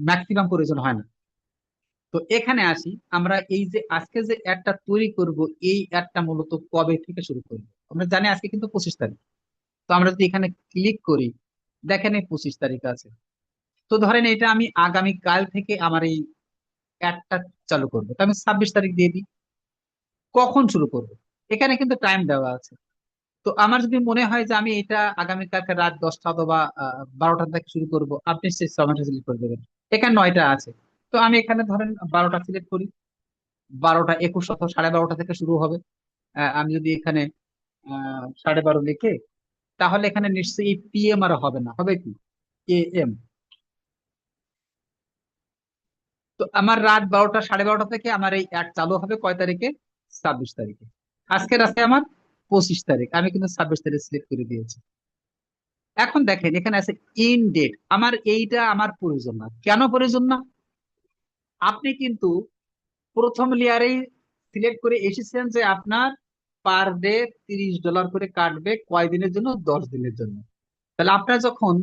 ম্যাক্সিমাম প্রয়োজন হয় না। তো এখানে আসি, আমরা এই যে আজকে যে অ্যাডটা তৈরি করব, এই অ্যাডটা মূলত কবে থেকে শুরু করব। আমরা জানি আজকে কিন্তু 25 তারিখ। তো আমরা যদি এখানে ক্লিক করি, দেখেন এই 25 তারিখ আছে। তো ধরেন এটা আমি আগামী কাল থেকে আমার এই অ্যাডটা চালু করবো, তো আমি 26 তারিখ দিয়ে দিই। কখন শুরু করব, এখানে কিন্তু টাইম দেওয়া আছে। তো আমার যদি মনে হয় যে আমি এটা আগামীকালকে রাত 10টা অথবা 12টা থেকে শুরু করব, আপনি সেই সময়টা সিলেক্ট করে দেবেন। এখানে 9টা আছে, তো আমি এখানে ধরেন 12টা সিলেক্ট করি। 12টা 21 অথবা 12:30 থেকে শুরু হবে। আমি যদি এখানে 12:30 লিখে, তাহলে এখানে নিশ্চয়ই পিএম আর হবে না, হবে কি এএম। তো আমার রাত 12টা 12:30 থেকে আমার এই অ্যাড চালু হবে কয় তারিখে, 26 তারিখে। আজকের আছে আমার 25 তারিখ, আমি কিন্তু 26 তারিখ সিলেক্ট করে দিয়েছি। এখন দেখেন এখানে আছে ইন ডেট, আমার এইটা আমার প্রয়োজন না। কেন প্রয়োজন না? আপনি কিন্তু প্রথম লেয়ারেই সিলেক্ট করে এসেছেন যে আপনার পার ডে $30 করে কাটবে, কয় দিনের জন্য? 10 দিনের জন্য। তাহলে আপনার যখন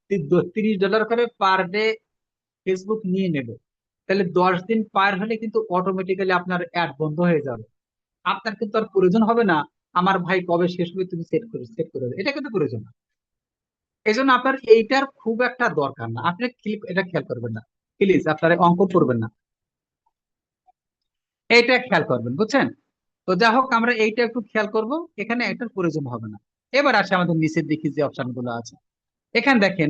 $30 করে পার ডে ফেসবুক নিয়ে নেবে, তাহলে 10 দিন পার হলে কিন্তু অটোমেটিক্যালি আপনার অ্যাড বন্ধ হয়ে যাবে। আপনার কিন্তু আর প্রয়োজন হবে না আমার ভাই কবে শেষ হবে তুমি সেট করে দাও, এটা কিন্তু প্রয়োজন না। এই জন্য আপনার এইটার খুব একটা দরকার না, আপনি এটা খেয়াল করবেন না, প্লিজ আপনারা অঙ্ক করবেন না, এইটা খেয়াল করবেন, বুঝছেন? তো যা হোক, আমরা এইটা একটু খেয়াল করব, এখানে এটার প্রয়োজন হবে না। এবার আসে আমাদের নিচের দিকে যে অপশন গুলো আছে। এখানে দেখেন,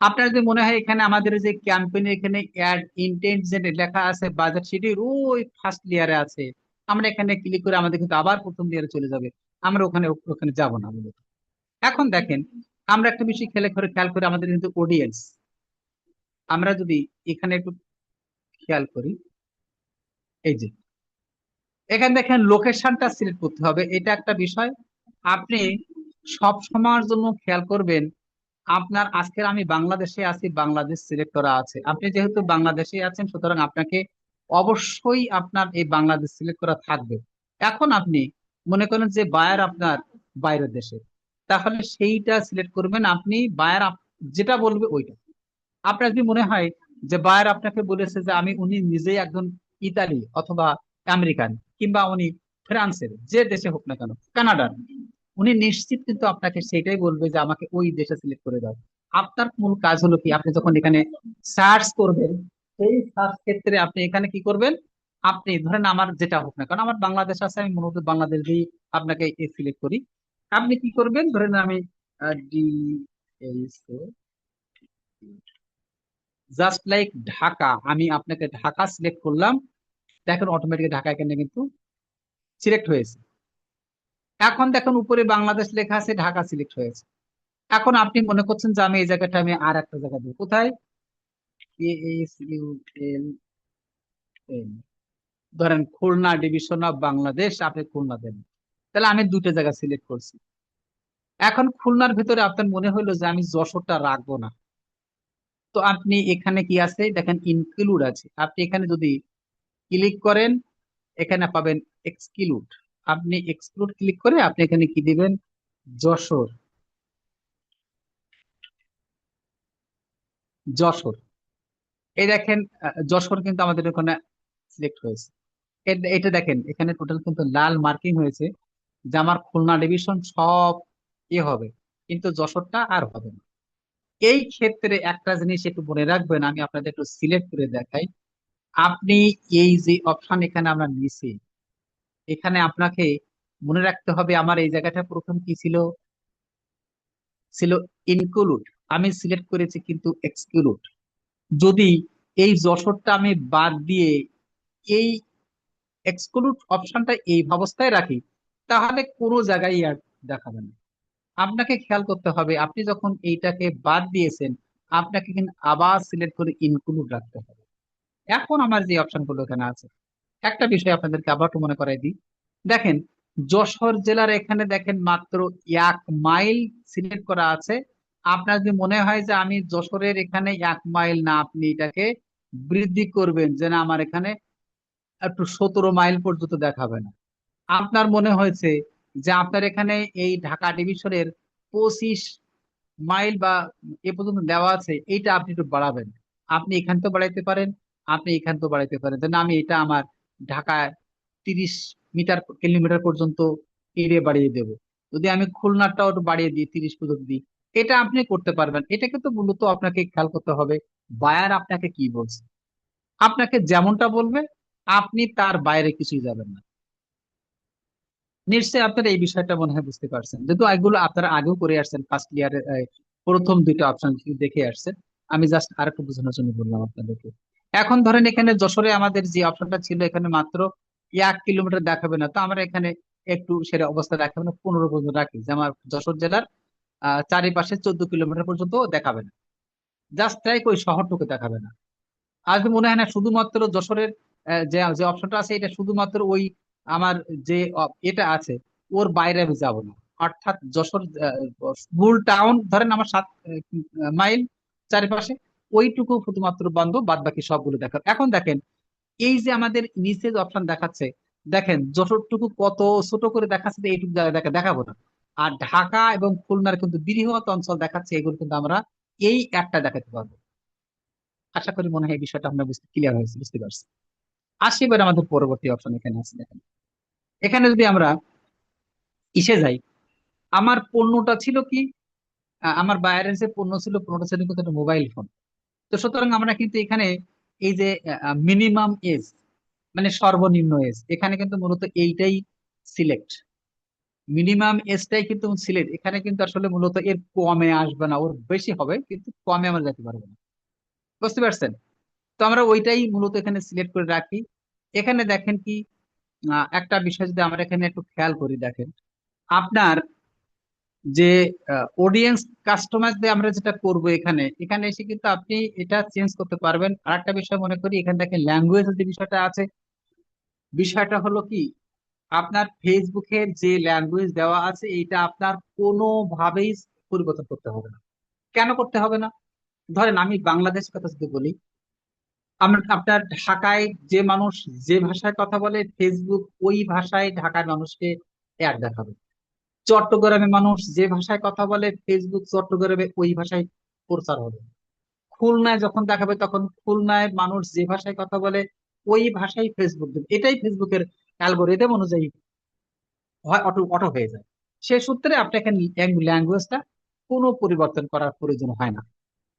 আপনার যদি মনে হয় এখানে আমাদের যে ক্যাম্পেইন, এখানে অ্যাড ইন্টেন্ট যে লেখা আছে বাজেট শিটের ওই ফার্স্ট লেয়ারে আছে, আমরা এখানে ক্লিক করে আমাদের কিন্তু আবার প্রথম লেয়ারে চলে যাবে, আমরা ওখানে ওখানে যাব না মূলত। এখন দেখেন, আমরা একটা বিষয় খেয়াল করে আমাদের কিন্তু অডিয়েন্স, আমরা যদি এখানে একটু খেয়াল করি, এই যে এখানে দেখেন লোকেশনটা সিলেক্ট করতে হবে, এটা একটা বিষয়। আপনি সব সময়ের জন্য খেয়াল করবেন, আপনার আজকের আমি বাংলাদেশে আছি, বাংলাদেশ সিলেক্ট করা আছে, আপনি যেহেতু বাংলাদেশে আছেন সুতরাং আপনাকে অবশ্যই আপনার এই বাংলাদেশ সিলেক্ট করা থাকবে। এখন আপনি মনে করেন যে বায়ার আপনার বাইরের দেশে, তাহলে সেইটা সিলেক্ট করবেন আপনি, বায়ার যেটা বলবে ওইটা। আপনার যদি মনে হয় যে বায়ার আপনাকে বলেছে যে উনি নিজেই একজন ইতালি অথবা আমেরিকান, কিংবা উনি ফ্রান্সের, যে দেশে হোক না কেন, কানাডার, উনি নিশ্চিত কিন্তু আপনাকে সেটাই বলবে যে আমাকে ওই দেশে সিলেক্ট করে দাও। আপনার মূল কাজ হলো কি, আপনি যখন এখানে সার্চ করবেন, সেই সার্চ ক্ষেত্রে আপনি এখানে কি করবেন, আপনি ধরেন আমার যেটা হোক না কারণ আমার বাংলাদেশ আছে, আমি মূলত বাংলাদেশ দিয়ে আপনাকে সিলেক্ট করি। আপনি কি করবেন, ধরেন আমি ডি জাস্ট লাইক ঢাকা, আমি আপনাকে ঢাকা সিলেক্ট করলাম, দেখেন অটোমেটিক ঢাকা এখানে কিন্তু সিলেক্ট হয়েছে। এখন দেখেন উপরে বাংলাদেশ লেখা আছে, ঢাকা সিলেক্ট হয়েছে। এখন আপনি মনে করছেন যে আমি এই জায়গাটা আমি আর একটা জায়গা দেবো, কোথায়? ASUL, ধরেন খুলনা ডিভিশন অফ বাংলাদেশ, আপনি খুলনা দেন। তাহলে আমি দুটো জায়গা সিলেক্ট করছি। এখন খুলনার ভিতরে আপনার মনে হলো যে আমি যশোরটা রাখবো না, তো আপনি এখানে কি আছে দেখেন, ইনক্লুড আছে, আপনি এখানে যদি ক্লিক করেন, এখানে পাবেন এক্সক্লুড। আপনি এক্সক্লুড ক্লিক করে আপনি এখানে কি দিবেন, যশোর, যশোর। এই দেখেন যশোর কিন্তু আমাদের ওখানে সিলেক্ট হয়েছে। এটা দেখেন এখানে টোটাল কিন্তু লাল মার্কিং হয়েছে যে আমার খুলনা ডিভিশন সব হবে, কিন্তু যশোরটা আর হবে না। এই ক্ষেত্রে একটা জিনিস একটু মনে রাখবেন, আমি আপনাদের একটু সিলেক্ট করে দেখাই। আপনি এই যে অপশন এখানে আমরা নিছি, এখানে আপনাকে মনে রাখতে হবে আমার এই জায়গাটা প্রথম কি ছিল, ছিল ইনক্লুড, আমি সিলেক্ট করেছি কিন্তু এক্সক্লুড। যদি এই যশোরটা আমি বাদ দিয়ে এই এক্সক্লুড অপশনটা এই অবস্থায় রাখি, তাহলে কোনো জায়গায় আর দেখাবে না। আপনাকে খেয়াল করতে হবে, আপনি যখন এইটাকে বাদ দিয়েছেন, আপনাকে কিন্তু আবার সিলেক্ট করে ইনক্লুড রাখতে হবে। এখন আমার যে অপশন গুলো এখানে আছে, একটা বিষয় আপনাদেরকে আবার একটু মনে করাই দিই। দেখেন যশোর জেলার এখানে দেখেন মাত্র 1 মাইল সিলেক্ট করা আছে। আপনার যদি মনে হয় যে আমি যশোরের এখানে 1 মাইল না, আপনি এটাকে বৃদ্ধি করবেন যে না আমার এখানে একটু 17 মাইল পর্যন্ত দেখাবে না। আপনার মনে হয়েছে যে আপনার এখানে এই ঢাকা ডিভিশনের 25 মাইল বা এ পর্যন্ত দেওয়া আছে, এইটা আপনি একটু বাড়াবেন, আপনি এখান তো বাড়াইতে পারেন, আপনি এখান তো বাড়াইতে পারেন, যে না আমি এটা আমার ঢাকায় 30 কিলোমিটার পর্যন্ত এরিয়া বাড়িয়ে দেব। যদি আমি খুলনাটাও একটু বাড়িয়ে দিই, 30 পর্যন্ত দিই, এটা আপনি করতে পারবেন। এটা কিন্তু মূলত আপনাকে খেয়াল করতে হবে বায়ার আপনাকে কি বলছে। আপনাকে যেমনটা বলবে আপনি তার বাইরে কিছুই যাবেন না। নিশ্চয়ই আপনারা এই বিষয়টা মনে হয় বুঝতে পারছেন, যেহেতু এগুলো আপনারা আগেও করে আসছেন, ফার্স্ট ইয়ারে প্রথম দুইটা অপশন দেখে আসছেন। আমি জাস্ট আর একটু বোঝানোর জন্য বললাম আপনাদেরকে। এখন ধরেন এখানে যশোরে আমাদের যে অপশনটা ছিল, এখানে মাত্র 1 কিলোমিটার দেখাবে না, তো আমরা এখানে একটু সেটা অবস্থা দেখাবে না, 15 পর্যন্ত রাখি, যে আমার যশোর জেলার চারিপাশে 14 কিলোমিটার পর্যন্ত দেখাবে না, জাস্ট তাই ওই শহরটুকু দেখাবে না। আর যদি মনে হয় না শুধুমাত্র যশোরের যে যে অপশনটা আছে এটা শুধুমাত্র ওই আমার যে এটা আছে ওর বাইরে আমি যাবো না, অর্থাৎ যশোর ফুল টাউন ধরেন আমার 7 মাইল চারিপাশে, ওইটুকু শুধুমাত্র বন্ধ, বাদ বাকি সবগুলো দেখা। এখন দেখেন এই যে আমাদের নিচে যে অপশন দেখাচ্ছে, দেখেন যশোরটুকু কত ছোট করে দেখাচ্ছে, যে এইটুকু জায়গা দেখাবো না। আর ঢাকা এবং খুলনার কিন্তু বৃহৎ অঞ্চল দেখাচ্ছে, এগুলো কিন্তু আমরা এই একটা দেখাতে পারবো। আশা করি মনে হয় এই বিষয়টা আমরা বুঝতে ক্লিয়ার হয়েছে, বুঝতে পারছি। আসি এবার আমাদের পরবর্তী অপশন এখানে আছে, দেখেন এখানে যদি আমরা ইসে যাই, আমার পণ্যটা ছিল কি, আমার বাইরের যে পণ্য ছিল, পণ্যটা ছিল কিন্তু একটা মোবাইল ফোন। তো সুতরাং আমরা কিন্তু এখানে এই যে মিনিমাম এজ, মানে সর্বনিম্ন এজ, এখানে কিন্তু মূলত এইটাই সিলেক্ট, মিনিমাম এজটাই কিন্তু সিলেক্ট। এখানে কিন্তু আসলে মূলত এর কমে আসবে না, ওর বেশি হবে, কিন্তু কমে আমরা যেতে পারবো না। বুঝতে পারছেন? তো আমরা ওইটাই মূলত এখানে সিলেক্ট করে রাখি। এখানে দেখেন কি, একটা বিষয় যদি আমরা এখানে একটু খেয়াল করি, দেখেন আপনার যে অডিয়েন্স কাস্টমাইজ দিয়ে আমরা যেটা করব, এখানে এখানে এসে কিন্তু আপনি এটা চেঞ্জ করতে পারবেন। আর একটা বিষয় মনে করি, এখানে দেখেন ল্যাঙ্গুয়েজ যে বিষয়টা আছে, বিষয়টা হলো কি, আপনার ফেসবুকের যে ল্যাঙ্গুয়েজ দেওয়া আছে এইটা আপনার কোনোভাবেই পরিবর্তন করতে হবে না। কেন করতে হবে না? ধরেন আমি বাংলাদেশ কথা যদি বলি, আপনার ঢাকায় যে মানুষ যে ভাষায় কথা বলে, ফেসবুক ওই ভাষায় ঢাকার মানুষকে অ্যাড দেখাবে। চট্টগ্রামে মানুষ যে ভাষায় কথা বলে, ফেসবুক চট্টগ্রামে ওই ভাষায় প্রচার হবে। খুলনায় যখন দেখাবে, তখন খুলনায় মানুষ যে ভাষায় কথা বলে ওই ভাষায় ফেসবুক দেবে। এটাই ফেসবুকের অ্যালগোরিদম অনুযায়ী হয়, অটো অটো হয়ে যায়। সে সূত্রে আপনাকে ল্যাঙ্গুয়েজটা কোনো পরিবর্তন করার প্রয়োজন হয় না।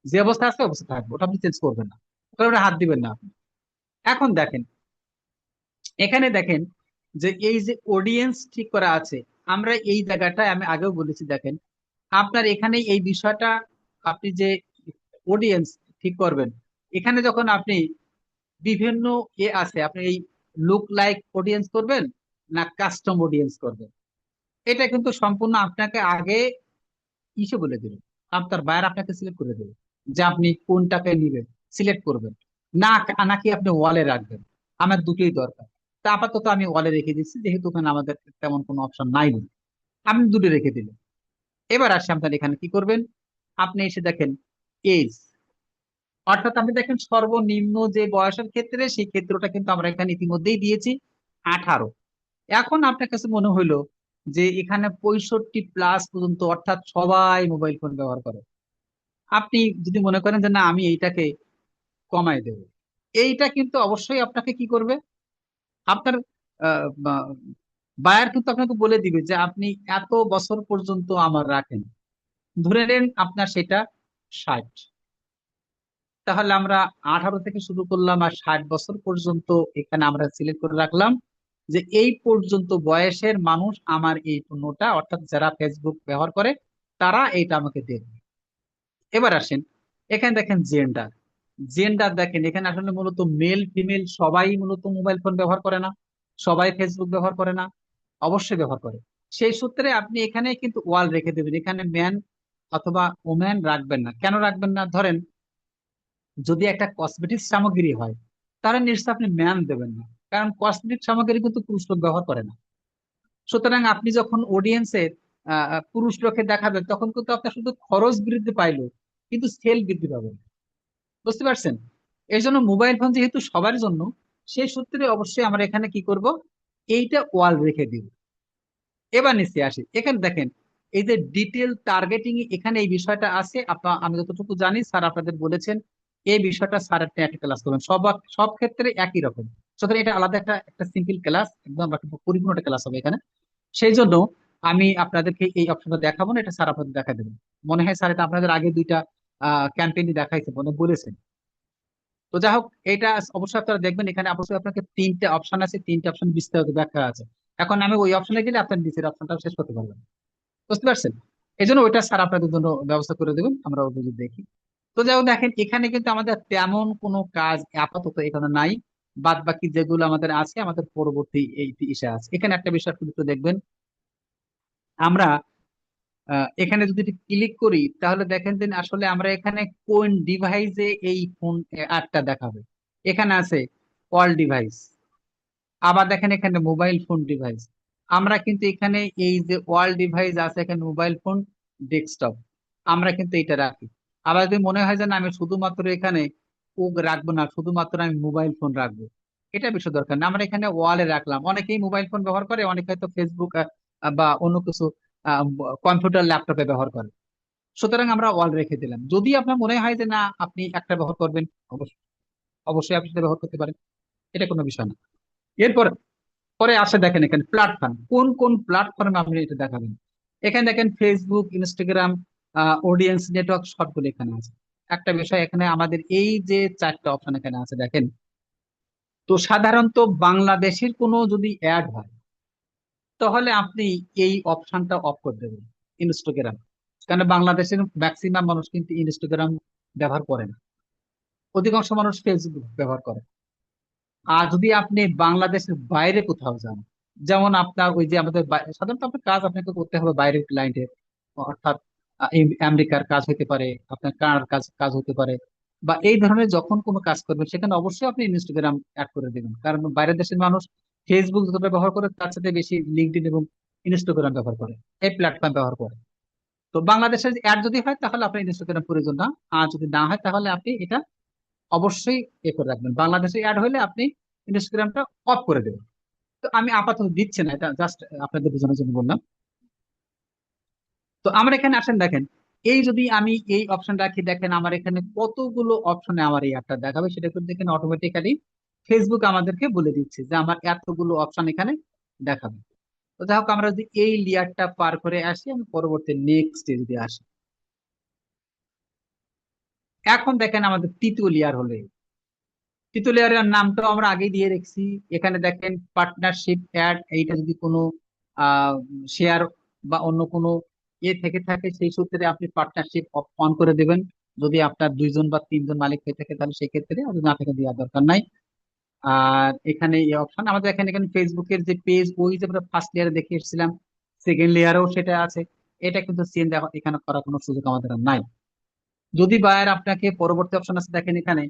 যে অবস্থা আছে অবস্থা থাকবে, ওটা আপনি চেঞ্জ করবেন না, ওটা আপনি হাত দিবেন না আপনি। এখন দেখেন, এখানে দেখেন যে এই যে অডিয়েন্স ঠিক করা আছে, আমরা এই জায়গাটায় আমি আগেও বলেছি, দেখেন আপনার এখানে এই বিষয়টা, আপনি যে অডিয়েন্স ঠিক করবেন, এখানে যখন আপনি বিভিন্ন আছে, আপনি এই লুক লাইক অডিয়েন্স করবেন না কাস্টম অডিয়েন্স করবেন, এটা কিন্তু সম্পূর্ণ আপনাকে আগে ইসে বলে দেবে। আপনার বায়ার আপনাকে সিলেক্ট করে দেবে যে আপনি কোনটাকে নিবেন, সিলেক্ট করবেন না, নাকি আপনি ওয়ালে রাখবেন। আমার দুটোই দরকার। তা আপাতত আমি ওয়ালে রেখে দিচ্ছি, যেহেতু ওখানে আমাদের তেমন কোনো অপশন নাই বলে। আপনি দুটো রেখে দিলেন। এবার আসি আপনার এখানে কি করবেন, আপনি এসে দেখেন এজ, অর্থাৎ আপনি দেখেন সর্বনিম্ন যে বয়সের ক্ষেত্রে, সেই ক্ষেত্রটা কিন্তু আমরা এখানে ইতিমধ্যেই দিয়েছি 18। এখন আপনার কাছে মনে হইলো যে এখানে 65+ পর্যন্ত, অর্থাৎ সবাই মোবাইল ফোন ব্যবহার করে। আপনি যদি মনে করেন যে না আমি এইটাকে কমাই দেব, এইটা কিন্তু অবশ্যই আপনাকে কি করবে, আপনার বায়ার কিন্তু আপনাকে বলে দিবে যে আপনি এত বছর পর্যন্ত আমার রাখেন। ধরে নেন আপনার সেটা 60, তাহলে আমরা 18 থেকে শুরু করলাম আর 60 বছর পর্যন্ত এখানে আমরা সিলেক্ট করে রাখলাম যে এই পর্যন্ত বয়সের মানুষ আমার এই পণ্যটা, অর্থাৎ যারা ফেসবুক ব্যবহার করে তারা এইটা আমাকে দেবে। এবার আসেন, এখানে দেখেন জেন্ডার, জেন্ডার দেখেন এখানে আসলে মূলত মেল ফিমেল সবাই মূলত মোবাইল ফোন ব্যবহার করে না, সবাই ফেসবুক ব্যবহার করে না, অবশ্যই ব্যবহার করে। সেই সূত্রে আপনি এখানে কিন্তু ওয়াল রেখে দেবেন, এখানে ম্যান অথবা ওম্যান রাখবেন না। কেন রাখবেন না? ধরেন যদি একটা কসমেটিক্স সামগ্রী হয়, তাহলে নিশ্চয় আপনি ম্যান দেবেন না, কারণ কসমেটিক সামগ্রী কিন্তু পুরুষ লোক ব্যবহার করে না। সুতরাং আপনি যখন অডিয়েন্সের পুরুষ লোককে দেখাবেন, তখন কিন্তু আপনার শুধু খরচ বৃদ্ধি পাইলো, কিন্তু সেল বৃদ্ধি পাবে না। বুঝতে পারছেন? এই জন্য মোবাইল ফোন যেহেতু সবার জন্য, সেই সূত্রে অবশ্যই আমরা এখানে কি করব, এইটা ওয়াল রেখে দিব। এবার নিচে আসি, এখানে দেখেন এই যে ডিটেল টার্গেটিং, এখানে এই বিষয়টা আছে। আপনার আমি যতটুকু জানি স্যার আপনাদের বলেছেন এই বিষয়টা স্যার আপনি একটা ক্লাস করবেন, সব সব ক্ষেত্রে একই রকম। সুতরাং এটা আলাদা একটা একটা সিম্পল ক্লাস, একদম একটা পরিপূর্ণ একটা ক্লাস হবে এখানে। সেই জন্য আমি আপনাদেরকে এই অপশনটা দেখাবো না, এটা স্যার আপনাদের দেখা দেবেন। মনে হয় স্যার এটা আপনাদের আগে দুইটা ক্যাম্পেইনই দেখাইছে, মনে বলেছেন। তো যাই হোক, এটা অবশ্যই আপনারা দেখবেন, এখানে অবশ্যই আপনাকে 3টে অপশন আছে, 3টে অপশন বিস্তারিত ব্যাখ্যা আছে। এখন আমি ওই অপশনে গেলে আপনার নিচের অপশনটা শেষ করতে পারবেন। বুঝতে পারছেন? এই জন্য ওইটা স্যার আপনাদের জন্য ব্যবস্থা করে দেবেন, আমরা ওটা যদি দেখি। তো যাই হোক, দেখেন এখানে কিন্তু আমাদের তেমন কোনো কাজ আপাতত এখানে নাই। বাদ বাকি যেগুলো আমাদের আছে, আমাদের পরবর্তী এই ইসে আছে। এখানে একটা বিষয় আপনি একটু দেখবেন, আমরা এখানে যদি ক্লিক করি, তাহলে দেখেন যে আসলে আমরা এখানে কোন ডিভাইসে এই ফোন অ্যাডটা দেখাবে। এখানে আছে অল ডিভাইস, আবার দেখেন এখানে মোবাইল ফোন ডিভাইস, আমরা কিন্তু এখানে এই যে ওয়াল ডিভাইস আছে, এখানে মোবাইল ফোন, ডেস্কটপ, আমরা কিন্তু এটা রাখি। আবার যদি মনে হয় যে না আমি শুধুমাত্র এখানে রাখবো না, শুধুমাত্র আমি মোবাইল ফোন রাখবো, এটা বেশি দরকার না, আমরা এখানে ওয়ালে রাখলাম। অনেকেই মোবাইল ফোন ব্যবহার করে, অনেকে হয়তো ফেসবুক বা অন্য কিছু কম্পিউটার ল্যাপটপে ব্যবহার করে। সুতরাং আমরা ওয়াল রেখে দিলাম। যদি আপনার মনে হয় যে না আপনি একটা ব্যবহার করবেন, অবশ্যই অবশ্যই আপনি সেটা ব্যবহার করতে পারেন, এটা কোনো বিষয় না। এরপর পরে আসে দেখেন এখানে প্ল্যাটফর্ম, কোন কোন প্ল্যাটফর্মে আপনি এটা দেখাবেন। এখানে দেখেন ফেসবুক, ইনস্টাগ্রাম, অডিয়েন্স নেটওয়ার্ক, সবগুলো এখানে আছে। একটা বিষয়, এখানে আমাদের এই যে চারটা অপশন এখানে আছে দেখেন, তো সাধারণত বাংলাদেশের কোনো যদি অ্যাড হয় তাহলে আপনি এই অপশনটা অফ করে দেবেন, ইনস্টাগ্রাম। কারণ বাংলাদেশের ম্যাক্সিমাম মানুষ কিন্তু ইনস্টাগ্রাম ব্যবহার করে না, অধিকাংশ মানুষ ফেসবুক ব্যবহার করে। আর যদি আপনি বাংলাদেশের বাইরে কোথাও যান, যেমন আপনার ওই যে আমাদের সাধারণত আপনার কাজ আপনাকে করতে হবে বাইরের ক্লায়েন্টে, অর্থাৎ আমেরিকার কাজ হতে পারে, আপনার কানাডার কাজ কাজ হতে পারে, বা এই ধরনের যখন কোনো কাজ করবেন সেখানে অবশ্যই আপনি ইনস্টাগ্রাম অ্যাড করে দেবেন। কারণ বাইরের দেশের মানুষ ফেসবুক যতটা ব্যবহার করে তার সাথে বেশি লিঙ্কডইন এবং ইনস্টাগ্রাম ব্যবহার করে, এই প্ল্যাটফর্ম ব্যবহার করে। তো বাংলাদেশের অ্যাড যদি হয় তাহলে আপনার ইনস্টাগ্রাম প্রয়োজন না, আর যদি না হয় তাহলে আপনি এটা অবশ্যই এ করে রাখবেন। বাংলাদেশে অ্যাড হলে আপনি ইনস্টাগ্রামটা অফ করে দেবেন। তো আমি আপাতত দিচ্ছি না, এটা জাস্ট আপনাদের বোঝানোর জন্য বললাম। তো আমরা এখানে আসেন দেখেন, এই যদি আমি এই অপশন রাখি, দেখেন আমার এখানে কতগুলো অপশনে আমার এই অ্যাডটা দেখাবে, সেটা কিন্তু দেখেন অটোমেটিক্যালি ফেসবুক আমাদেরকে বলে দিচ্ছে যে আমার এতগুলো অপশন এখানে দেখাবে। তো যাই হোক, আমরা যদি এই লেয়ারটা পার করে আসি, আমি পরবর্তী নেক্সট যদি আসি, এখন দেখেন আমাদের তৃতীয় লেয়ার হলো এই। তৃতীয় লেয়ারের নামটাও আমরা আগেই দিয়ে রেখেছি। এখানে দেখেন পার্টনারশিপ অ্যাড, এইটা যদি কোনো শেয়ার বা অন্য কোনো থেকে থাকে সেই সূত্রে আপনি পার্টনারশিপ অন করে দেবেন। যদি আপনার দুইজন বা তিনজন মালিক হয়ে থাকে তাহলে সেই ক্ষেত্রে, আর যদি না থাকে দেওয়ার দরকার নাই। আর এখানে এই অপশন আমাদের এখানে এখানে ফেসবুকের যে পেজ, ওই যে আমরা ফার্স্ট লেয়ারে দেখে এসেছিলাম, সেকেন্ড লেয়ারেও সেটা আছে। এটা কিন্তু চেঞ্জ এখানে করার কোনো সুযোগ আমাদের আর নাই। যদি বায়ার আপনাকে, পরবর্তী অপশন আছে দেখেন এখানে,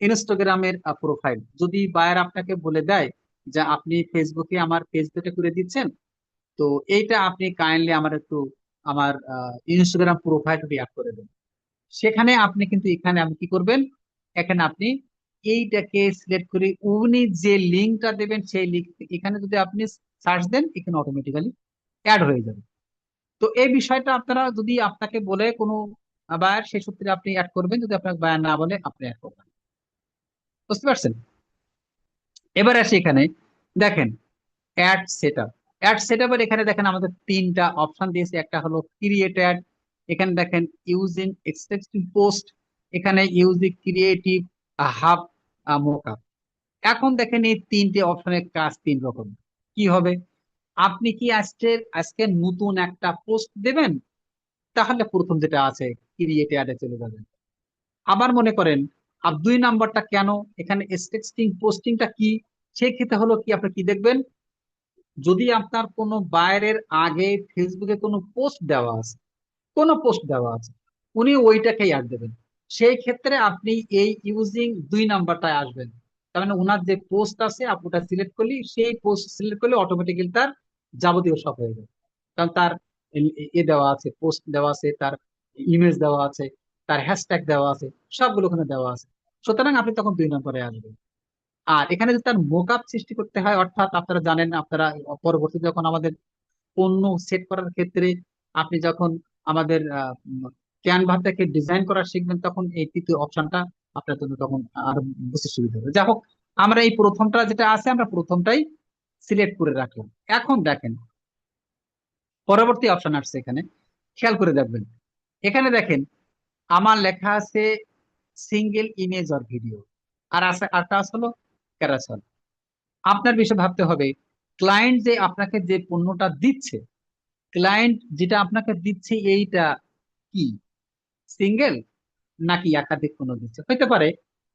ইনস্টাগ্রামের প্রোফাইল, যদি বায়ার আপনাকে বলে দেয় যে আপনি ফেসবুকে আমার পেজ দুটো করে দিচ্ছেন, তো এইটা আপনি কাইন্ডলি আমার একটু আমার ইনস্টাগ্রাম প্রোফাইলটা অ্যাড করে দেন। সেখানে আপনি কিন্তু এখানে আপনি কি করবেন, এখানে আপনি এইটাকে সিলেক্ট করে উনি যে লিঙ্কটা দেবেন সেই লিঙ্ক এখানে যদি আপনি সার্চ দেন, এখানে অটোমেটিক্যালি অ্যাড হয়ে যাবে। তো এই বিষয়টা আপনারা যদি আপনাকে বলে কোনো বায়ার, সেই সূত্রে আপনি অ্যাড করবেন, যদি আপনাকে বায়ার না বলে আপনি অ্যাড করবেন। বুঝতে পারছেন? এবার আসি এখানে দেখেন অ্যাড সেটআপ। অ্যাড সেটআপের এখানে দেখেন আমাদের তিনটা অপশন দিয়েছে, একটা হলো ক্রিয়েট অ্যাড, এখানে দেখেন ইউজিং এক্সটেন্সিভ পোস্ট, এখানে ইউজিং ক্রিয়েটিভ হাব মোকআপ। এখন দেখেন এই তিনটে অপশনের কাজ তিন রকম। কি হবে, আপনি কি আজকে আজকে নতুন একটা পোস্ট দেবেন, তাহলে প্রথম যেটা আছে ক্রিয়েট অ্যাডে চলে যাবেন। আবার মনে করেন আর দুই নাম্বারটা কেন, এখানে টেক্সটিং পোস্টিংটা কি, সেই ক্ষেত্রে হলো কি আপনি কি দেখবেন, যদি আপনার কোনো বায়ারের আগে ফেসবুকে কোনো পোস্ট দেওয়া আছে, কোনো পোস্ট দেওয়া আছে, উনি ওইটাকেই অ্যাড দেবেন। সেই ক্ষেত্রে আপনি এই ইউজিং দুই নাম্বারটায় আসবেন। তার মানে ওনার যে পোস্ট আছে আপনি ওটা সিলেক্ট করলে, সেই পোস্ট সিলেক্ট করলে অটোমেটিক্যালি তার যাবতীয় সব হয়ে যাবে। কারণ তার দেওয়া আছে, পোস্ট দেওয়া আছে, তার ইমেজ দেওয়া আছে, তার হ্যাশট্যাগ দেওয়া আছে, সবগুলো ওখানে দেওয়া আছে। সুতরাং আপনি তখন দুই নম্বরে আসবেন। আর এখানে যদি তার মোকআপ সৃষ্টি করতে হয়, অর্থাৎ আপনারা জানেন, আপনারা পরবর্তীতে যখন আমাদের পণ্য সেট করার ক্ষেত্রে আপনি যখন আমাদের ক্যানভাটাকে ডিজাইন করা শিখবেন, তখন এই তৃতীয় অপশনটা আপনার জন্য তখন আরো বুঝতে সুবিধা হবে। যাই হোক, আমরা এই প্রথমটা যেটা আছে আমরা প্রথমটাই সিলেক্ট করে রাখলাম। এখন দেখেন পরবর্তী অপশন আসছে এখানে, খেয়াল করে দেখবেন। এখানে দেখেন আমার লেখা আছে সিঙ্গেল ইমেজ অর ভিডিও, আর আছে আরটা হলো ক্যারাসল। আপনার বিষয়ে ভাবতে হবে, ক্লায়েন্ট যে আপনাকে যে পণ্যটা দিচ্ছে, ক্লায়েন্ট যেটা আপনাকে দিচ্ছে এইটা কি সিঙ্গেল নাকি একাধিক পণ্য দিচ্ছে। হতে পারে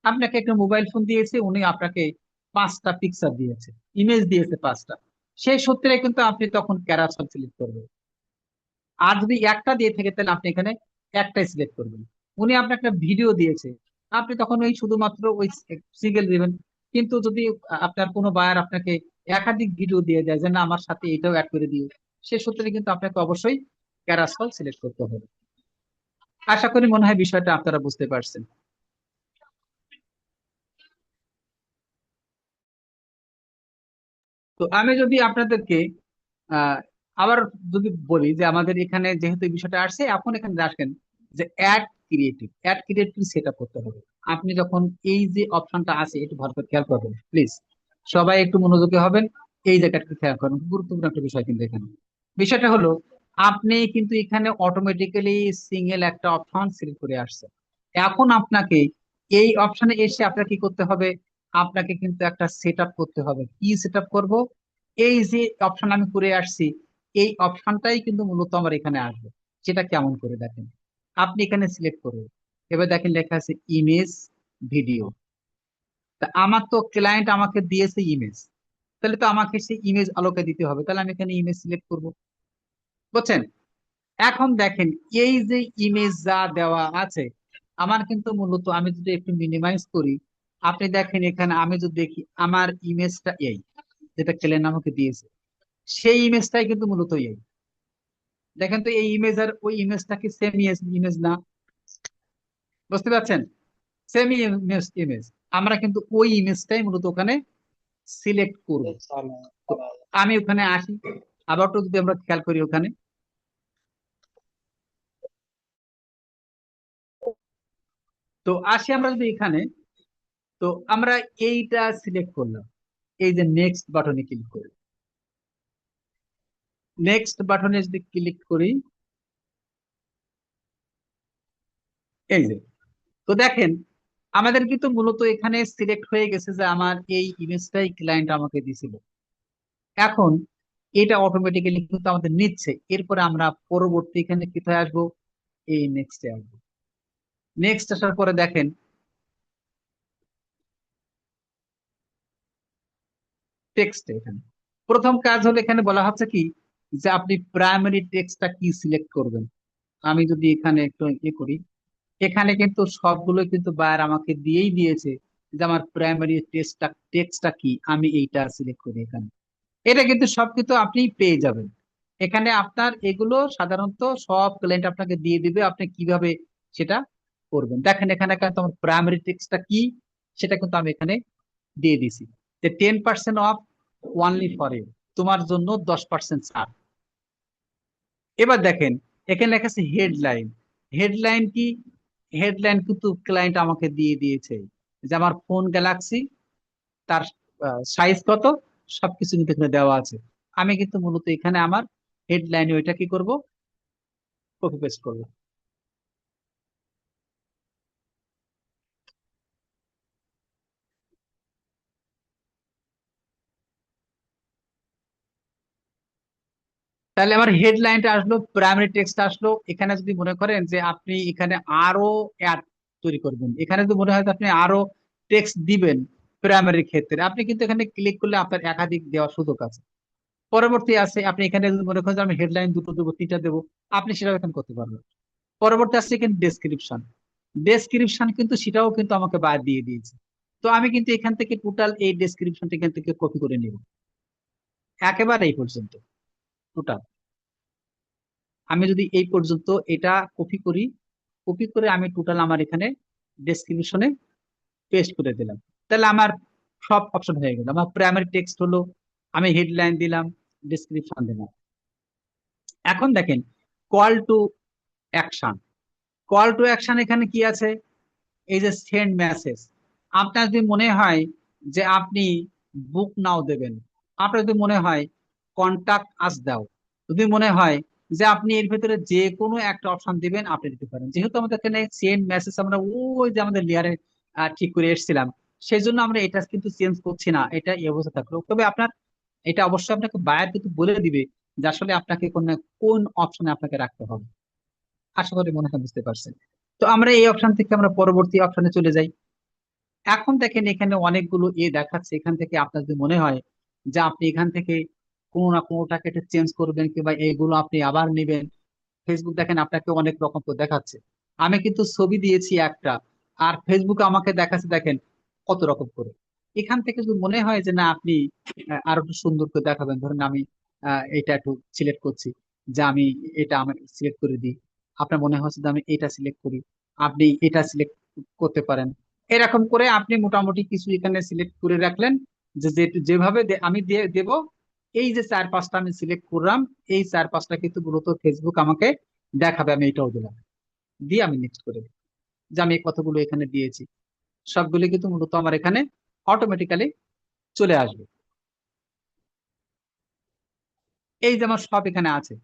আপনাকে একটা মোবাইল ফোন দিয়েছে, উনি আপনাকে 5টা পিকচার দিয়েছে, ইমেজ দিয়েছে 5টা, সেই সূত্রে কিন্তু আপনি তখন ক্যারাসল সিলেক্ট করবেন। আর যদি একটা দিয়ে থাকে তাহলে আপনি এখানে একটাই সিলেক্ট করবেন। উনি আপনাকে একটা ভিডিও দিয়েছে, আপনি তখন ওই শুধুমাত্র ওই সিঙ্গেল দিবেন। কিন্তু যদি আপনার কোনো বায়ার আপনাকে একাধিক ভিডিও দিয়ে দেয় যে না আমার সাথে এটাও অ্যাড করে দিও, সে সূত্রে কিন্তু আপনাকে অবশ্যই ক্যারাসল সিলেক্ট করতে হবে। আশা করি মনে হয় বিষয়টা আপনারা বুঝতে পারছেন। তো আমি যদি আপনাদেরকে আহ আবার যদি বলি যে আমাদের এখানে যেহেতু এই বিষয়টা আসছে, এখন এখানে আসেন যে অ্যাড ক্রিয়েটিভ সেট আপ করতে হবে। আপনি যখন এই যে অপশনটা আছে একটু ভালো করে খেয়াল করবেন প্লিজ, সবাই একটু মনোযোগী হবেন। এই জায়গাটা একটু খেয়াল করুন, গুরুত্বপূর্ণ একটা বিষয় কিন্তু এখানে। বিষয়টা হলো আপনি কিন্তু এখানে অটোমেটিক্যালি সিঙ্গেল একটা অপশন সিলেক্ট করে আসছে। এখন আপনাকে এই অপশনে এসে আপনাকে কি করতে হবে? আপনাকে কিন্তু একটা সেট আপ করতে হবে। কি সেট আপ করবো? এই যে অপশন আমি করে আসছি, এই অপশনটাই কিন্তু মূলত আমার এখানে আসবে। সেটা কেমন করে দেখেন, আপনি এখানে সিলেক্ট করবেন, এবার দেখেন লেখা আছে ইমেজ, ভিডিও। তা আমার তো ক্লায়েন্ট আমাকে দিয়েছে ইমেজ, তাহলে তো আমাকে সেই ইমেজ আলোকে দিতে হবে, তাহলে আমি এখানে ইমেজ সিলেক্ট করব। বুঝছেন? এখন দেখেন এই যে ইমেজ যা দেওয়া আছে, আমার কিন্তু মূলত আমি যদি একটু মিনিমাইজ করি, আপনি দেখেন এখানে আমি যদি দেখি আমার ইমেজটা এই, যেটা ক্লায়েন্ট আমাকে দিয়েছে, সেই ইমেজটাই কিন্তু মূলত এই। দেখেন তো এই ইমেজ আর ওই ইমেজটা কি সেম ইমেজ না? বুঝতে পারছেন? Same image image. আমরা কিন্তু ওই ইমেজটাই মূলত ওখানে সিলেক্ট করব। তো আমি ওখানে আসি, আবার একটু যদি আমরা খেয়াল করি ওখানে, তো আসি আমরা যদি এখানে, তো আমরা এইটা সিলেক্ট করলাম, এই যে নেক্সট বাটনে ক্লিক করি, নেক্সট বাটনে যদি ক্লিক করি, এই যে, তো দেখেন আমাদের কিন্তু মূলত এখানে সিলেক্ট হয়ে গেছে যে আমার এই ইমেজটাই ক্লায়েন্ট আমাকে দিছিল। এখন এটা অটোমেটিক্যালি কিন্তু আমাদের নিচ্ছে। এরপরে আমরা পরবর্তী এখানে কোথায় আসবো? এই নেক্সটে আসবো। নেক্সট আসার পরে দেখেন টেক্সট, এখানে প্রথম কাজ হলো এখানে বলা হচ্ছে কি যে আপনি প্রাইমারি টেক্সটটা কি সিলেক্ট করবেন। আমি যদি এখানে একটু করি, এখানে কিন্তু সবগুলো কিন্তু বায়ার আমাকে দিয়েই দিয়েছে যে আমার প্রাইমারি টেক্সটটা কি, আমি এইটা সিলেক্ট করি এখানে। এটা কিন্তু সব কিন্তু আপনি পেয়ে যাবেন এখানে। আপনার এগুলো সাধারণত সব ক্লায়েন্ট আপনাকে দিয়ে দিবে, আপনি কিভাবে সেটা করবেন। দেখেন এখানে কিন্তু আমার প্রাইমারি টেক্সটটা কি, সেটা কিন্তু আমি এখানে দিয়ে দিছি যে 10% অফ ওনলি ফর ইউ, তোমার জন্য 10% ছাড়। এবার দেখেন এখানে লেখা আছে হেডলাইন। হেডলাইন কি? হেডলাইন কিন্তু ক্লায়েন্ট আমাকে দিয়ে দিয়েছে যে আমার ফোন গ্যালাক্সি, তার সাইজ কত, সবকিছু কিন্তু এখানে দেওয়া আছে। আমি কিন্তু মূলত এখানে আমার হেডলাইনে ওইটা কি করব? কপি পেস্ট করবো। তাহলে আমার হেডলাইনটা আসলো, প্রাইমারি টেক্সট আসলো। এখানে যদি মনে করেন যে আপনি এখানে আরো অ্যাড তৈরি করবেন, এখানে যদি মনে হয় যে আপনি আরো টেক্সট দিবেন প্রাইমারির ক্ষেত্রে, আপনি কিন্তু এখানে ক্লিক করলে আপনার একাধিক দেওয়ার সুযোগ আছে। পরবর্তী আছে আপনি এখানে যদি মনে করেন যে আমি হেডলাইন দুটো দেবো, তিনটা দেবো, আপনি সেটাও এখানে করতে পারবেন। পরবর্তী আসছে এখানে ডেসক্রিপশন। ডেসক্রিপশন কিন্তু সেটাও কিন্তু আমাকে বাদ দিয়ে দিয়েছে। তো আমি কিন্তু এখান থেকে টোটাল এই ডেসক্রিপশনটা এখান থেকে কপি করে নিব, একেবারে এই পর্যন্ত টোটাল। আমি যদি এই পর্যন্ত এটা কপি করি, কপি করে আমি টোটাল আমার এখানে ডেসক্রিপশনে পেস্ট করে দিলাম, তাহলে আমার সব অপশন হয়ে গেল। আমার প্রাইমারি টেক্সট হলো, আমি হেডলাইন দিলাম, ডেসক্রিপশন দিলাম। এখন দেখেন call to action. Call to action এখানে কি আছে? এই যে সেন্ড মেসেজ। আপনার যদি মনে হয় যে আপনি বুক নাও দেবেন, আপনার যদি মনে হয় কন্টাক্ট আস দাও, যদি মনে হয় যে আপনি এর ভিতরে যে কোনো একটা অপশন দিবেন, আপনি দিতে পারেন। যেহেতু আমাদের এখানে সেন্ড মেসেজ আমরা ওই যে আমাদের লেয়ারে ঠিক করে এসেছিলাম, সেই জন্য আমরা এটা কিন্তু চেঞ্জ করছি না, এটা এই অবস্থা থাকলো। তবে আপনার এটা অবশ্যই আপনাকে বায়ার কিন্তু বলে দিবে যে আসলে আপনাকে কোন কোন অপশনে আপনাকে রাখতে হবে। আশা করি মনে হয় বুঝতে পারছেন। তো আমরা এই অপশন থেকে আমরা পরবর্তী অপশনে চলে যাই। এখন দেখেন এখানে অনেকগুলো দেখাচ্ছে, এখান থেকে আপনার যদি মনে হয় যে আপনি এখান থেকে কোনো না কোনোটাকে একটা চেঞ্জ করবেন কিংবা এইগুলো আপনি আবার নেবেন। ফেসবুক দেখেন আপনাকে অনেক রকম তো দেখাচ্ছে। আমি কিন্তু ছবি দিয়েছি একটা, আর ফেসবুক আমাকে দেখাচ্ছে দেখেন কত রকম করে। এখান থেকে যদি মনে হয় যে না আপনি আরো একটু সুন্দর করে দেখাবেন, ধরেন আমি এটা একটু সিলেক্ট করছি, যে আমি এটা আমি সিলেক্ট করে দিই, আপনার মনে হচ্ছে যে আমি এটা সিলেক্ট করি, আপনি এটা সিলেক্ট করতে পারেন। এরকম করে আপনি মোটামুটি কিছু এখানে সিলেক্ট করে রাখলেন, যেভাবে আমি দিয়ে দেব। এই যে 4-5টা আমি সিলেক্ট করলাম, এই 4-5টা কিন্তু মূলত ফেসবুক আমাকে দেখাবে। আমি এটাও দিলাম, দিয়ে আমি নেক্সট করে দিই যে আমি কতগুলো এখানে দিয়েছি, সবগুলো কিন্তু মূলত আমার এখানে অটোমেটিক্যালি চলে আসবে। এই যে আমার সব এখানে আছে,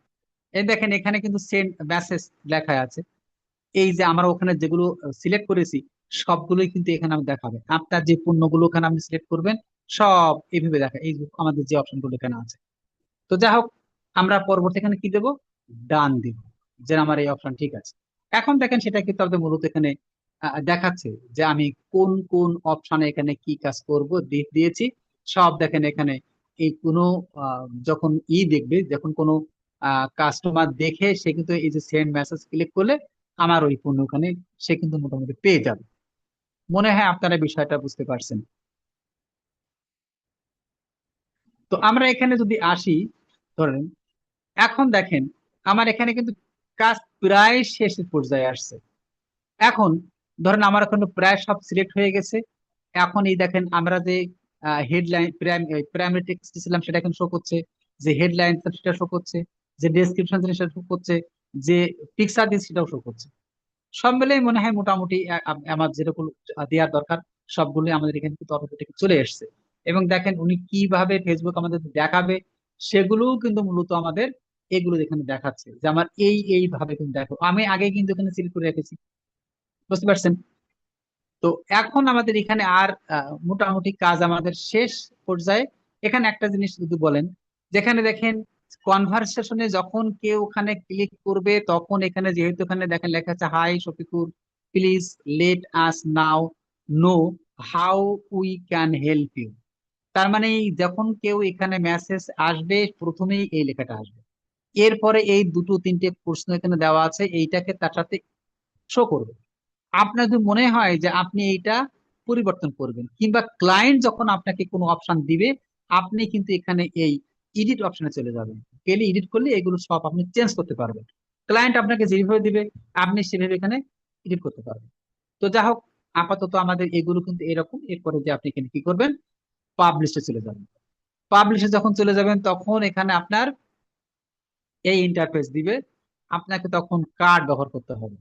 এই দেখেন এখানে কিন্তু সেন্ড মেসেজ লেখা আছে। এই যে আমরা ওখানে যেগুলো সিলেক্ট করেছি সবগুলোই কিন্তু এখানে আমি দেখাবে। আপনার যে পণ্যগুলো ওখানে আপনি সিলেক্ট করবেন সব এইভাবে দেখা, এই যে আমাদের যে অপশনগুলো এখানে আছে। তো যাই হোক, আমরা পরবর্তী এখানে কি দেব, ডান দিব, যে আমার এই অপশন ঠিক আছে। এখন দেখেন সেটা কিন্তু আমাদের মূলত এখানে দেখাচ্ছে যে আমি কোন কোন অপশনে এখানে কি কাজ করব দিয়েছি। সব দেখেন এখানে এই কোনো যখন দেখবে, যখন কোনো কাস্টমার দেখে সে কিন্তু এই যে সেন্ড মেসেজ ক্লিক করলে আমার ওই পণ্য ওখানে সে কিন্তু মোটামুটি পেয়ে যাবে। মনে হয় আপনারা বিষয়টা বুঝতে পারছেন। তো আমরা এখানে যদি আসি, ধরেন এখন দেখেন আমার এখানে কিন্তু কাজ প্রায় শেষের পর্যায়ে আসছে। এখন ধরেন আমার এখন প্রায় সব সিলেক্ট হয়ে গেছে। এখন এই দেখেন আমরা যে হেডলাইন প্রাইমারি টেক্সট ছিলাম সেটা এখন শো করছে, যে হেডলাইন সেটা শো করছে, যে ডেসক্রিপশন সেটা শো করছে, যে পিকচার দিচ্ছে সেটাও শো করছে। সব মিলেই মনে হয় মোটামুটি আমার যেরকম দেওয়ার দরকার সবগুলোই আমাদের এখানে কিন্তু অটোমেটিক চলে এসেছে। এবং দেখেন উনি কিভাবে ফেসবুক আমাদের দেখাবে সেগুলোও কিন্তু মূলত আমাদের এগুলো এখানে দেখাচ্ছে, যে আমার এই ভাবে কিন্তু দেখো, আমি আগে কিন্তু এখানে সিলেক্ট করে রেখেছি। বুঝতে পারছেন? তো এখন আমাদের এখানে আর মোটামুটি কাজ আমাদের শেষ পর্যায়ে। এখানে একটা জিনিস যদি বলেন, যেখানে দেখেন কনভারসেশনে যখন কেউ ওখানে ক্লিক করবে তখন এখানে যেহেতু এখানে দেখেন লেখা আছে hi Shafiqur, please let us now know how we can help you. তার মানে যখন কেউ এখানে মেসেজ আসবে প্রথমেই এই লেখাটা আসবে, এরপরে এই দুটো তিনটে প্রশ্ন এখানে দেওয়া আছে, এইটাকে তার সাথে শো করবে। আপনার যদি মনে হয় যে আপনি এইটা পরিবর্তন করবেন, কিংবা ক্লায়েন্ট যখন আপনাকে কোনো অপশন দিবে আপনি কিন্তু এখানে এই এডিট অপশনে চলে যাবেন, গেলে এডিট করলে এগুলো সব আপনি চেঞ্জ করতে পারবেন। ক্লায়েন্ট আপনাকে যেভাবে দিবে আপনি সেভাবে এখানে এডিট করতে পারবেন। তো যা হোক, আপাতত আমাদের এগুলো কিন্তু এরকম। এরপরে যে আপনি এখানে কি করবেন, পাবলিশে চলে যাবেন। পাবলিশে যখন চলে যাবেন তখন এখানে আপনার এই ইন্টারফেস দিবে, আপনাকে তখন কার্ড ব্যবহার করতে হবে।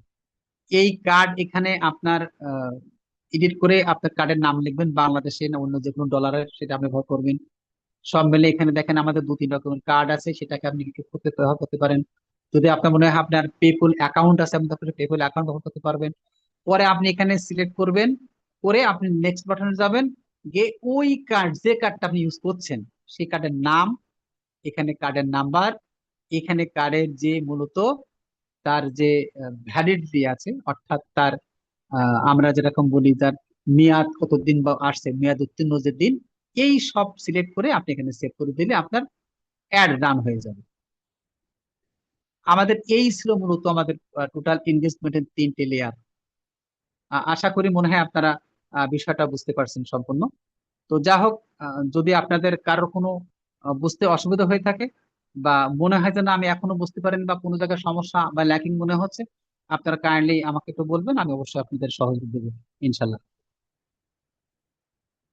এই কার্ড এখানে আপনার এডিট করে আপনার কার্ডের নাম লিখবেন, বাংলাদেশে না অন্য যে কোনো ডলারের সেটা আপনি ব্যবহার করবেন। সব মিলে এখানে দেখেন আমাদের 2-3 রকমের কার্ড আছে, সেটাকে আপনি কি করতে ব্যবহার করতে পারেন। যদি আপনার মনে হয় আপনার পেপল অ্যাকাউন্ট আছে আপনি তারপরে পেপল অ্যাকাউন্ট ব্যবহার করতে পারবেন। পরে আপনি এখানে সিলেক্ট করবেন, করে আপনি নেক্সট বাটনে যাবেন, গিয়ে ওই কার্ড যে কার্ডটা আপনি ইউজ করছেন সেই কার্ডের নাম, এখানে কার্ডের নাম্বার, এখানে কার্ডের যে মূলত তার যে ভ্যালিডিটি আছে, অর্থাৎ তার আমরা যেরকম বলি তার মেয়াদ কতদিন বা আসছে, মেয়াদ উত্তীর্ণ যে দিন, এই সব সিলেক্ট করে আপনি এখানে সেভ করে দিলে আপনার অ্যাড রান হয়ে যাবে। আমাদের এই ছিল মূলত আমাদের টোটাল এনগেজমেন্টের 3টে লেয়ার। আশা করি মনে হয় আপনারা বিষয়টা বুঝতে পারছেন সম্পূর্ণ। তো যা হোক, যদি আপনাদের কারোর কোনো বুঝতে অসুবিধা হয়ে থাকে বা মনে হয় যে না আমি এখনো বুঝতে পারেন বা কোনো জায়গায় সমস্যা বা ল্যাকিং মনে হচ্ছে, আপনারা কাইন্ডলি আমাকে একটু বলবেন, আমি অবশ্যই আপনাদের সহযোগিতা দেবো ইনশাল্লাহ।